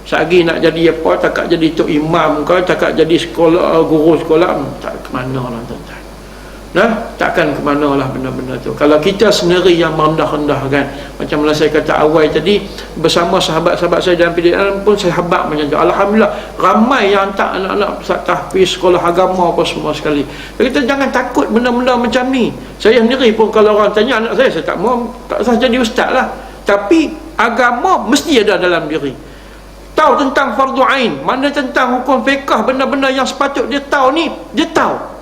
Sagi nak jadi apa, takkan jadi tok imam ke, takkan jadi sekolah, guru sekolah, tak ke mana lah tuan-tuan. Takkan ke mana lah benda-benda tu. Kalau kita sendiri yang merendah-rendahkan, macam mana saya kata awal tadi, bersama sahabat-sahabat saya dalam PDN pun sahabat macam tu. Alhamdulillah ramai yang tak anak-anak tahfiz sekolah agama apa semua sekali. Kita jangan takut benda-benda macam ni. Saya sendiri pun kalau orang tanya anak saya tak mau, tak usah jadi ustaz lah. Tapi agama mesti ada dalam diri. Tahu tentang fardu ain, mana tentang hukum fiqh, benda-benda yang sepatut dia tahu ni, dia tahu.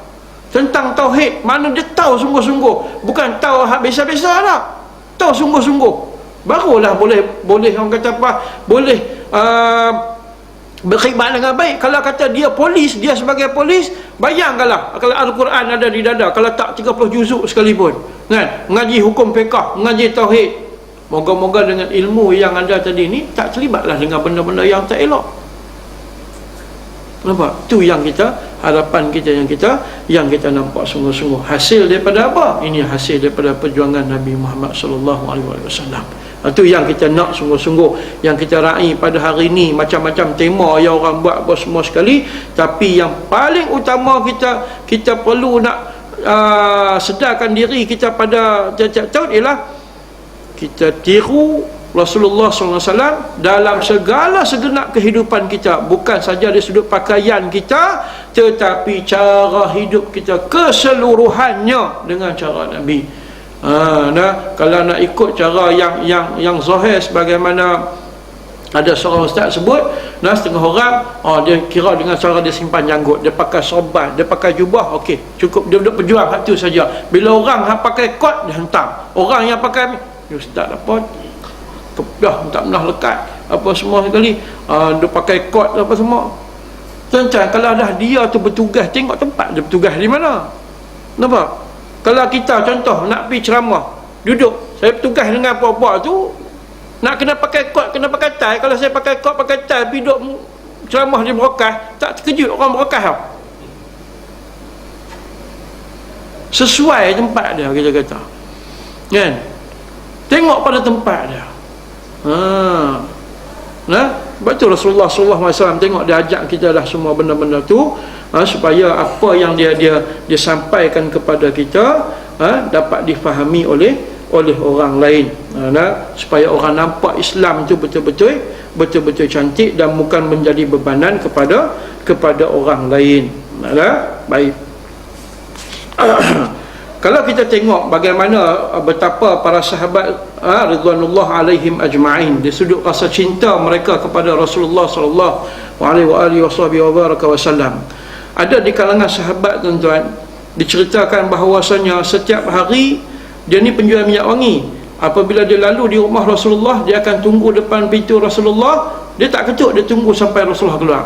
Tentang tauhid, mana dia tahu sungguh-sungguh. Bukan tahu biasa-biasa tak. Tahu sungguh-sungguh. Barulah boleh orang kata apa, boleh berkhidmat dengan baik. Kalau kata dia polis, dia sebagai polis, bayangkanlah kalau Al-Quran ada di dada, kalau tak 30 juzuk sekalipun, kan, mengaji hukum fiqh, mengaji tauhid, moga-moga dengan ilmu yang ada tadi ni tak terlibatlah dengan benda-benda yang tak elok. Nampak? Tu yang kita, harapan kita yang kita nampak sungguh-sungguh. Hasil daripada apa? Ini hasil daripada perjuangan Nabi Muhammad sallallahu alaihi wasallam. Itu yang kita nak sungguh-sungguh, yang kita raih pada hari ini. Macam-macam tema yang orang buat apa semua sekali, tapi yang paling utama kita perlu nak sedarkan diri kita pada tiap-tiap tahun ialah kita tiru Rasulullah SAW dalam segala segenap kehidupan kita. Bukan saja dari sudut pakaian kita, tetapi cara hidup kita keseluruhannya dengan cara Nabi. Kalau nak ikut cara yang zahir, sebagaimana ada seorang ustaz sebut, setengah orang dia kira dengan cara dia simpan janggut, dia pakai sorban, dia pakai jubah, okey, cukup dia duduk berjuang hak tu saja. Bila orang pakai kot, dia hentam. Orang yang pakai ustaz apa, dah tak pernah lekat apa semua sekali, dia pakai kot apa semua. Tuan-tuan, kalau dah dia tu bertugas, tengok tempat dia bertugas di mana. Nampak? Kalau kita contoh nak pergi ceramah, duduk, saya bertugas dengan puak-puak tu, nak kena pakai kot, kena pakai tie. Kalau saya pakai kot, pakai tie, pergi duduk ceramah di Berkah, tak terkejut orang Berkah tau. Sesuai tempat dia, kita kata, kan? Tengok pada tempat dia. Sebab tu Rasulullah SAW tengok dia ajak kita dah semua benda-benda tu, supaya apa yang dia sampaikan kepada kita dapat difahami oleh orang lain, supaya orang nampak Islam tu betul-betul cantik dan bukan menjadi bebanan kepada orang lain. Baik. Kalau kita tengok bagaimana betapa para sahabat ridwanullah alaihim ajma'in, dari sudut rasa cinta mereka kepada Rasulullah sallallahu alaihi wasallam, ada di kalangan sahabat, tuan-tuan, diceritakan bahawasanya setiap hari dia ni penjual minyak wangi. Apabila dia lalu di rumah Rasulullah, dia akan tunggu depan pintu Rasulullah. Dia tak ketuk, dia tunggu sampai Rasulullah keluar.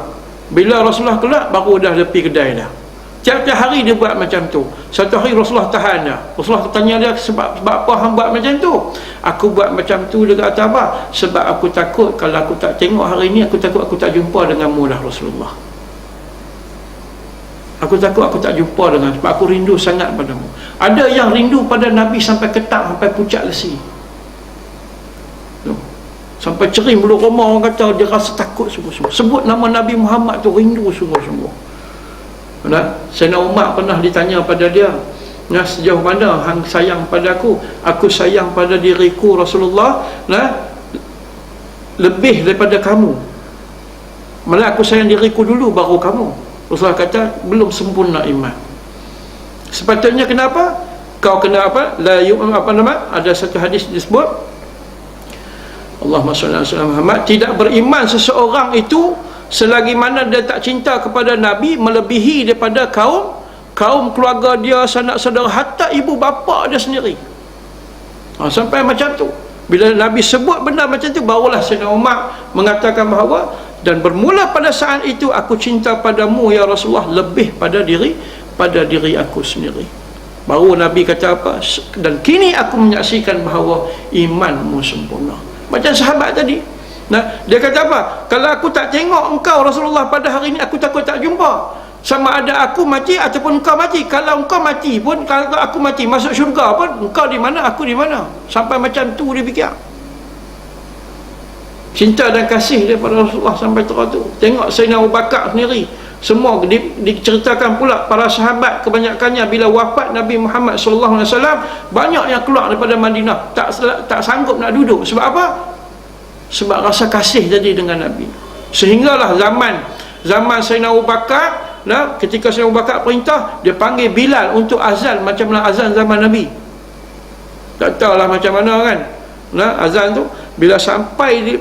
Bila Rasulullah keluar, baru dah tepi kedai dah. Tiap-tiap hari dia buat macam tu. Satu hari Rasulullah tahan dia. Rasulullah tanya dia, sebab apa hang buat macam tu? Aku buat macam tu, dia kata apa? Sebab aku takut kalau aku tak tengok hari ni, aku takut aku tak jumpa denganmu dah Rasulullah. Aku takut aku tak jumpa dengan, sebab aku rindu sangat padamu. Ada yang rindu pada Nabi sampai ketak, sampai pucat lesi, sampai cering bulu roma. Orang kata dia rasa takut sungguh-sungguh. Sebut nama Nabi Muhammad tu, rindu sungguh-sungguh. Sayyidina Umar pernah ditanya pada dia, sejauh mana hang sayang pada aku? Aku sayang pada diriku Rasulullah lebih daripada kamu. Malah aku sayang diriku dulu baru kamu. Rasulullah kata belum sempurna iman. Sepatutnya kenapa? Kau kena apa? Ada satu hadis disebut, Allahumma shalli ala Muhammad, tidak beriman seseorang itu selagi mana dia tak cinta kepada Nabi melebihi daripada kaum keluarga dia, sanak saudara, hatta ibu bapa dia sendiri. Sampai macam tu. Bila Nabi sebut benda macam tu, barulah Sayyidina Umar mengatakan bahawa, dan bermula pada saat itu aku cinta padamu ya Rasulullah lebih pada diri aku sendiri. Baru Nabi kata apa? Dan kini aku menyaksikan bahawa imanmu sempurna. Macam sahabat tadi. Nah, dia kata apa? Kalau aku tak tengok engkau Rasulullah pada hari ini, aku takut tak jumpa. Sama ada aku mati ataupun engkau mati. Kalau engkau mati pun, kalau aku mati masuk syurga pun, engkau di mana, aku di mana. Sampai macam tu dia fikir. Cinta dan kasih daripada Rasulullah sampai terus tu. Tengok Sayyidina Abu Bakar sendiri, semua diceritakan pula para sahabat kebanyakannya bila wafat Nabi Muhammad sallallahu alaihi wasallam, banyak yang keluar daripada Madinah, tak sanggup nak duduk. Sebab apa? Sebab rasa kasih tadi dengan Nabi. Sehinggalah zaman Sayyidina Abu Bakar, ketika Sayyidina Abu Bakar perintah, dia panggil Bilal untuk azan macam mana azan zaman Nabi. Tak tahulah macam mana kan. Azan tu bila sampai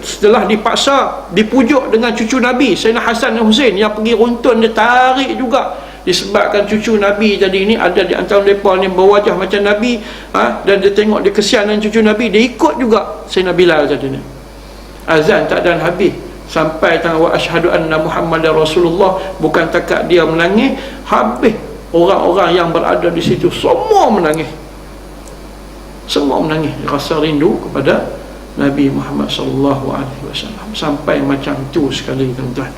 setelah dipaksa, dipujuk dengan cucu Nabi Sayyidina Hasan dan Husain yang pergi runtun, dia tarik juga disebabkan cucu Nabi tadi ni ada di antara mereka ni berwajah macam Nabi, dan dia tengok dia kesian dengan cucu Nabi, dia ikut juga Sayyidina Bilal tadi ni. Azan tak ada habis sampai tengah wa asyhadu anna Muhammadar Rasulullah, bukan takat dia menangis, habis orang-orang yang berada di situ semua menangis. Semua menangis, rasa rindu kepada Nabi Muhammad sallallahu alaihi wasallam. Sampai macam tu sekali tuan-tuan.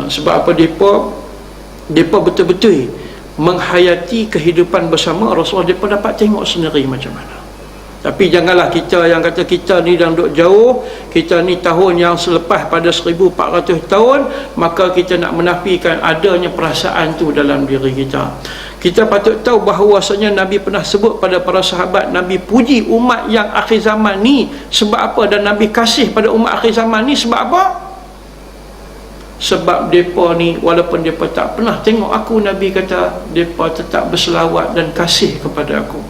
Sebab apa? Depa betul-betul menghayati kehidupan bersama Rasulullah. Depa dapat tengok sendiri macam mana. Tapi janganlah kita yang kata kita ni dah duduk jauh, kita ni tahun yang selepas pada 1400 tahun, maka kita nak menafikan adanya perasaan tu dalam diri kita. Kita patut tahu bahawasanya Nabi pernah sebut pada para sahabat, Nabi puji umat yang akhir zaman ni sebab apa, dan Nabi kasih pada umat akhir zaman ni sebab apa? Sebab mereka ni walaupun mereka tak pernah tengok aku, Nabi kata mereka tetap berselawat dan kasih kepada aku.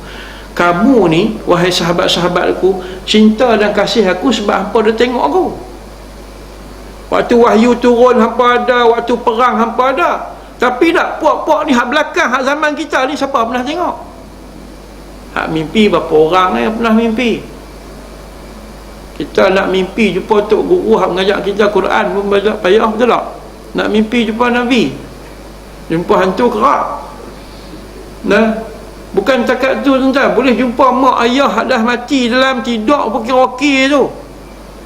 Kamu ni wahai sahabat-sahabatku, cinta dan kasih aku sebab hampa dah tengok aku. Waktu wahyu turun hampa ada, waktu perang hampa ada. Tapi tak, puak-puak ni hak belakang, hak zaman kita ni siapa pernah tengok? Hak mimpi berapa orang yang pernah mimpi? Kita nak mimpi jumpa tok guru hak mengajak kita Quran pun banyak payah, betul tak? Nak mimpi jumpa Nabi, jumpa hantu kerak. Bukan takat tu tuan-tuan, boleh jumpa mak ayah hak dah mati dalam tidur pun kira okey tu.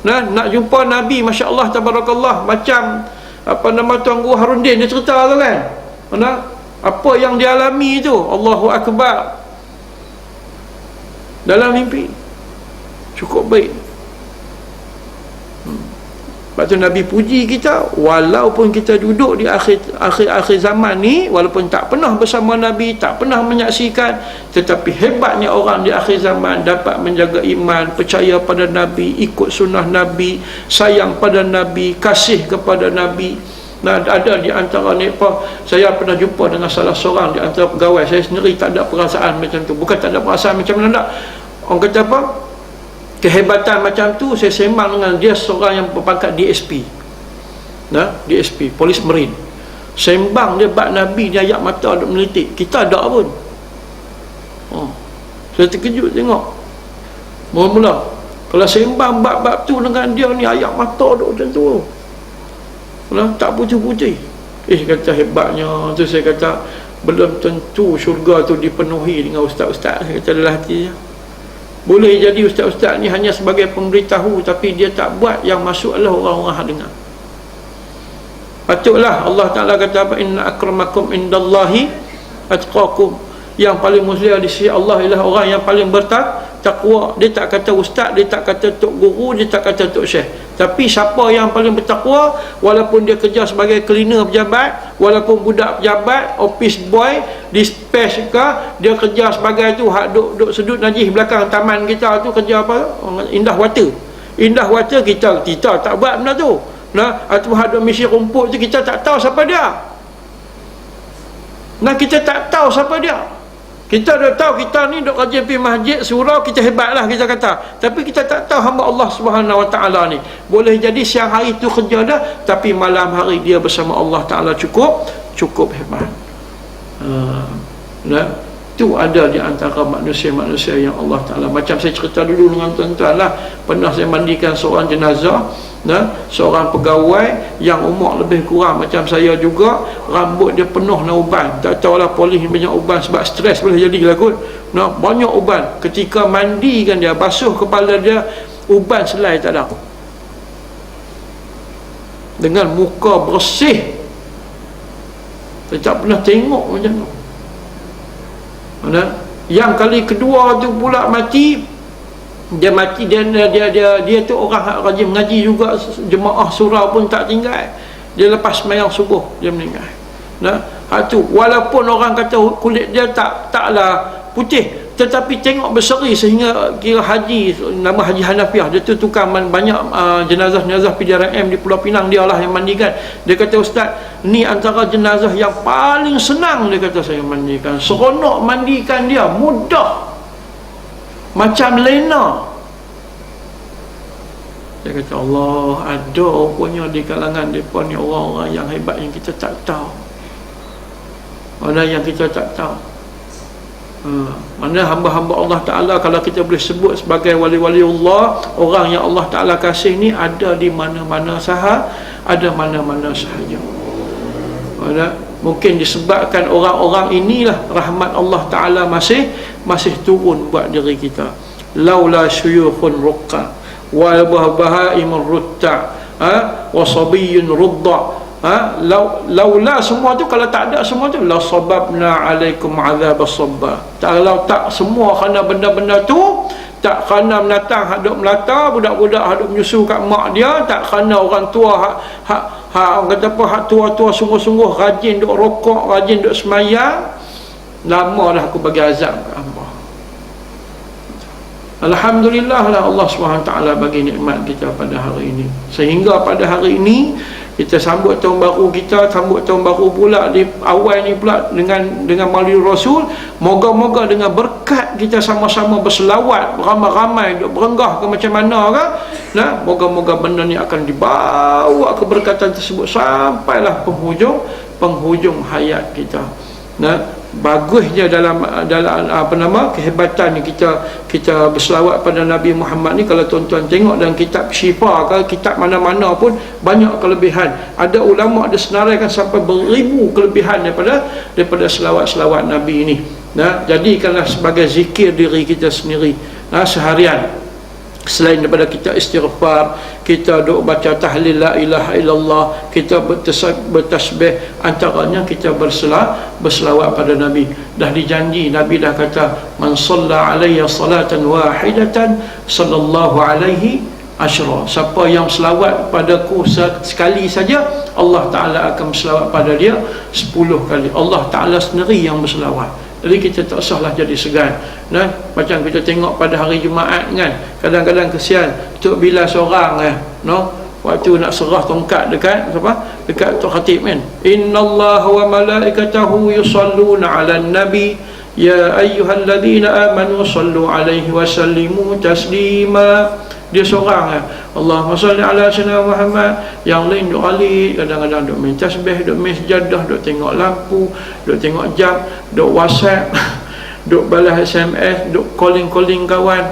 Nak jumpa Nabi, masya-Allah tabarakallah, macam apa nama Tuan Guru Harundin dia cerita tu kan. Apa yang dia alami tu, Allahu Akbar, dalam mimpi. Cukup baik. Sebab tu Nabi puji kita, walaupun kita duduk di akhir zaman ni, walaupun tak pernah bersama Nabi, tak pernah menyaksikan, tetapi hebatnya orang di akhir zaman dapat menjaga iman, percaya pada Nabi, ikut sunnah Nabi, sayang pada Nabi, kasih kepada Nabi. Ada di antara mereka, saya pernah jumpa dengan salah seorang di antara pegawai saya sendiri, tak ada perasaan macam tu. Bukan tak ada perasaan macam mana, tak. Orang kata apa? Kehebatan macam tu, saya sembang dengan dia, seorang yang berpangkat DSP. DSP, Polis Marine. Sembang dia bab Nabi, dia ayat mata duk melitik. Kita ada pun. Saya terkejut tengok. Mula-mula kalau sembang bab-bab tu dengan dia ni, ayat mata duk macam tu. Tak putih-putih. Kata hebatnya tu. Saya kata belum tentu syurga tu dipenuhi dengan ustaz-ustaz. Saya kata dalam hati dia, boleh jadi ustaz-ustaz ni hanya sebagai pemberitahu, tapi dia tak buat, yang masuk adalah orang-orang yang dengar. Patutlah Allah Ta'ala kata apa? Inna akramakum indallahi atqakum. Yang paling mulia di sisi Allah ialah orang yang paling bertakwa. Dia tak kata ustaz, dia tak kata tok guru, dia tak kata tok syekh. Tapi siapa yang paling bertakwa, walaupun dia kerja sebagai cleaner pejabat, walaupun budak pejabat, office boy, dispatch ke, dia kerja sebagai tu hak duk sudut najis belakang taman kita tu, kerja apa? Indah water. Indah water, kita tak buat benda tu. Atau hak duk misi rumput tu, kita tak tahu siapa dia. Kita tak tahu siapa dia. Kita dah tahu kita ni duk rajin pergi masjid, surau, kita hebatlah kita kata. Tapi kita tak tahu hamba Allah Subhanahu Wa Taala ni. Boleh jadi siang hari tu kerja dah, tapi malam hari dia bersama Allah Taala cukup hebat. Itu ada di antara manusia-manusia yang Allah Ta'ala, macam saya cerita dulu dengan tuan-tuan lah, pernah saya mandikan seorang jenazah, seorang pegawai yang umur lebih kurang macam saya juga, rambut dia penuh dengan uban, tak tahulah polis banyak uban sebab stres boleh jadi lah kot, banyak uban. Ketika mandikan dia, basuh kepala dia, uban selai tak ada, dengan muka bersih. Saya tak pernah tengok macam tu. Yang kali kedua tu pula mati, dia mati, dia tu orang rajin mengaji juga, jemaah surau pun tak tinggal. Dia lepas sembahyang subuh dia meninggal. Tu walaupun orang kata kulit dia taklah putih, tetapi tengok berseri, sehingga kira haji, nama Haji Hanafiah, dia tu tukang banyak jenazah-jenazah PDRM di Pulau Pinang, dia lah yang mandikan. Dia kata, Ustaz, ni antara jenazah yang paling senang, dia kata, saya mandikan. Seronok mandikan dia, mudah, macam lena. Dia kata, Allah, ada rupanya di kalangan mereka ni orang-orang yang hebat yang kita tak tahu. Orang yang kita tak tahu. Mana hamba-hamba Allah Ta'ala, kalau kita boleh sebut sebagai wali-wali Allah, orang yang Allah Ta'ala kasih ni ada di mana-mana sahaja, ada mana-mana sahaja. Mungkin disebabkan orang-orang inilah rahmat Allah Ta'ala masih turun buat diri kita. Laula syuyukhun ruqqa wa bahaimun rutta wa sabiyyun rudda. Laula semua tu, kalau tak ada semua tu, la sababna alaikum azab as-sabba. Kalau tak semua kerana benda-benda tu, tak kerana menatang hak duk melata, budak-budak hak duk menyusu kat mak dia, tak kerana orang tua orang kata apa, hak tua-tua sungguh-sungguh rajin duk rokok, rajin duk semayang, lama dah aku bagi azab kat hamba. Alhamdulillah lah Allah SWT bagi nikmat kita pada hari ini, sehingga pada hari ini kita sambut tahun baru kita, sambut tahun baru pula di awal ni pula dengan maulid Rasul. Moga-moga dengan berkat kita sama-sama berselawat, ramai-ramai duk berenggah ke macam mana ke, moga-moga benda ni akan dibawa keberkatan tersebut sampailah penghujung hayat kita. Bagusnya dalam kehebatan ni kita berselawat pada Nabi Muhammad ni. Kalau tuan-tuan tengok dalam kitab Syifa ke kitab mana-mana pun banyak kelebihan. Ada ulama ada senaraikan sampai beribu kelebihan daripada selawat-selawat Nabi ini. Jadikanlah sebagai zikir diri kita sendiri seharian. Selain daripada kita istighfar, kita duk baca tahlil la ilaha illallah, kita bertasbih, antaranya kita berselawat pada Nabi. Dah dijanji, Nabi dah kata, man shalla alayya salatan wahidatan sallallahu alaihi asyra. Siapa yang selawat padaku sekali saja, Allah Ta'ala akan berselawat pada dia 10 kali. Allah Ta'ala sendiri yang berselawat. Jadi kita tak usahlah jadi segan. Macam kita tengok pada hari Jumaat kan, kadang-kadang kesian Tok Bila seorang waktu nak serah tongkat dekat Tok Khatib kan, innallaha wa malaikatahu yusalluna 'alan nabi ya ayyuhalladzina amanu sallu 'alaihi wa sallimu taslima. Dia seorang Allahumma salli ala sayyidina Muhammad. Yang lain duk alik, kadang-kadang duk main tasbih, duk main sejadah, duk tengok lampu, duk tengok jam, duk WhatsApp, duk balas SMS, duk calling kawan.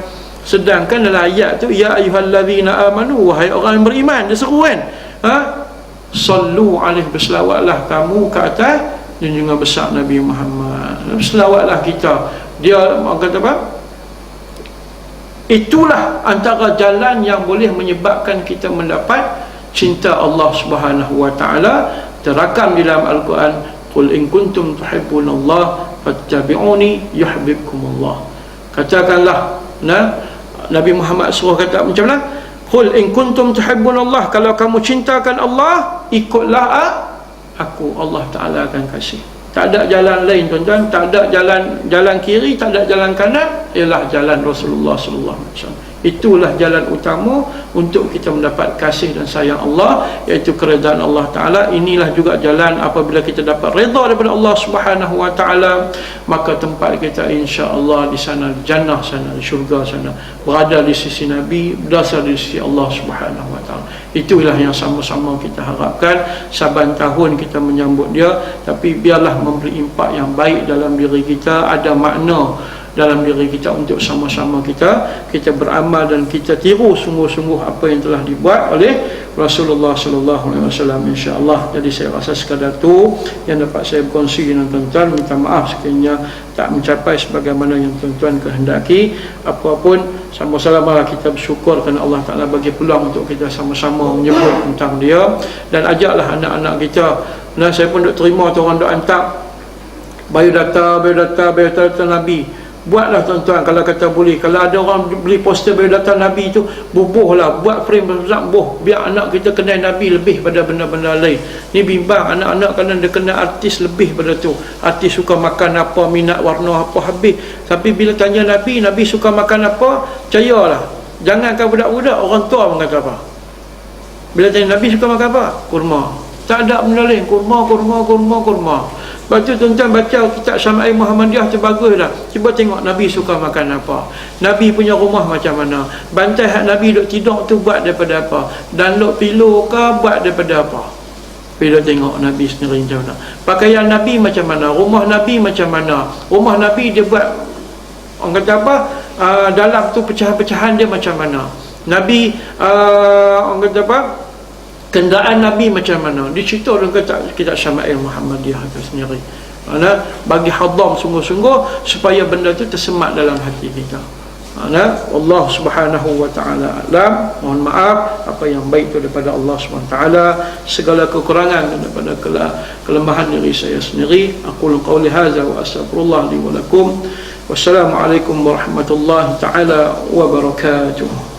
Sedangkan dalam ayat tu, ya ayyuhalladzina amanu, wahai orang yang beriman, dia seru kan, sallu alaihi, berselawatlah kamu ke atas junjungan besar Nabi Muhammad. Berselawatlah kita. Dia kata apa? Itulah antara jalan yang boleh menyebabkan kita mendapat cinta Allah Subhanahu wa Ta'ala. Terakam di dalam Al-Quran, qul in kuntum tuhibbunallah fattabi'uni yuhibbukumullah. Katakanlah, Nabi Muhammad suruh kata macam mana? Qul in kuntum tuhibbunallah, kalau kamu cintakan Allah, ikutlah aku, Allah Ta'ala akan kasih. Tak ada jalan lain tuan-tuan, tak ada jalan kiri, tak ada jalan kanan, ialah jalan Rasulullah sallallahu alaihi wasallam. Itulah jalan utama untuk kita mendapat kasih dan sayang Allah, iaitu keredaan Allah Ta'ala. Inilah juga jalan apabila kita dapat redha daripada Allah Subhanahu wa Ta'ala, maka tempat kita insya-Allah di sana, di jannah sana, di syurga sana, berada di sisi Nabi, berada di sisi Allah Subhanahu wa Ta'ala. Itulah yang sama-sama kita harapkan. Saban tahun kita menyambut dia, tapi biarlah memberi impak yang baik dalam diri kita, ada makna dalam diri kita untuk sama-sama kita beramal dan kita tiru sungguh-sungguh apa yang telah dibuat oleh Rasulullah sallallahu alaihi wasallam, insya-Allah. Jadi saya rasa sekadar tu yang dapat saya berkongsi dengan tuan-tuan. Minta maaf sekiranya tak mencapai sebagaimana yang tuan-tuan kehendaki. Apapun, sama-sama kita bersyukur kerana Allah Taala bagi peluang untuk kita sama-sama menyebut tentang dia, dan ajaklah anak-anak kita. Dan saya pun duk terima tu orang duk hantar biodata Nabi. Buatlah tuan-tuan, kalau kata boleh. Kalau ada orang beli poster biodata Nabi tu, bubuhlah, buat frame besar, biar anak kita kenal Nabi lebih pada benda-benda lain. Ni bimbang anak-anak kerana dia kenal artis lebih pada tu. Artis suka makan apa, minat warna apa, habis. Tapi bila tanya Nabi suka makan apa, percayalah, jangankan budak-budak, orang tua pun kata apa. Bila tanya Nabi suka makan apa, kurma. Tak ada benda lain, kurma. Lepas tu tuan-tuan baca kitab Syama'il Muhammadiyah tu bagus dah. Cuba tengok Nabi suka makan apa, Nabi punya rumah macam mana, bantai hak Nabi duk tidur tu buat daripada apa, download pillow ke buat daripada apa. Bila tengok Nabi sendiri macam mana, pakaian Nabi macam mana, rumah Nabi macam mana. Rumah Nabi dia buat, orang kata apa, dalam tu pecahan-pecahan dia macam mana. Nabi orang kata apa, kenderaan Nabi macam mana, dicerita dalam kitab Syama'il Muhammadiyah itu sendiri. Mana bagi hadam sungguh-sungguh supaya benda itu tersemat dalam hati kita. Mana Allah Subhanahu wa taala alam. Mohon maaf apa yang baik itu daripada Allah Subhanahu wa taala, segala kekurangan daripada kelemahan diri saya sendiri. Aqulu qawli hadza wa astaghfirullah li wa lakum. Wassalamualaikum warahmatullahi taala wabarakatuh.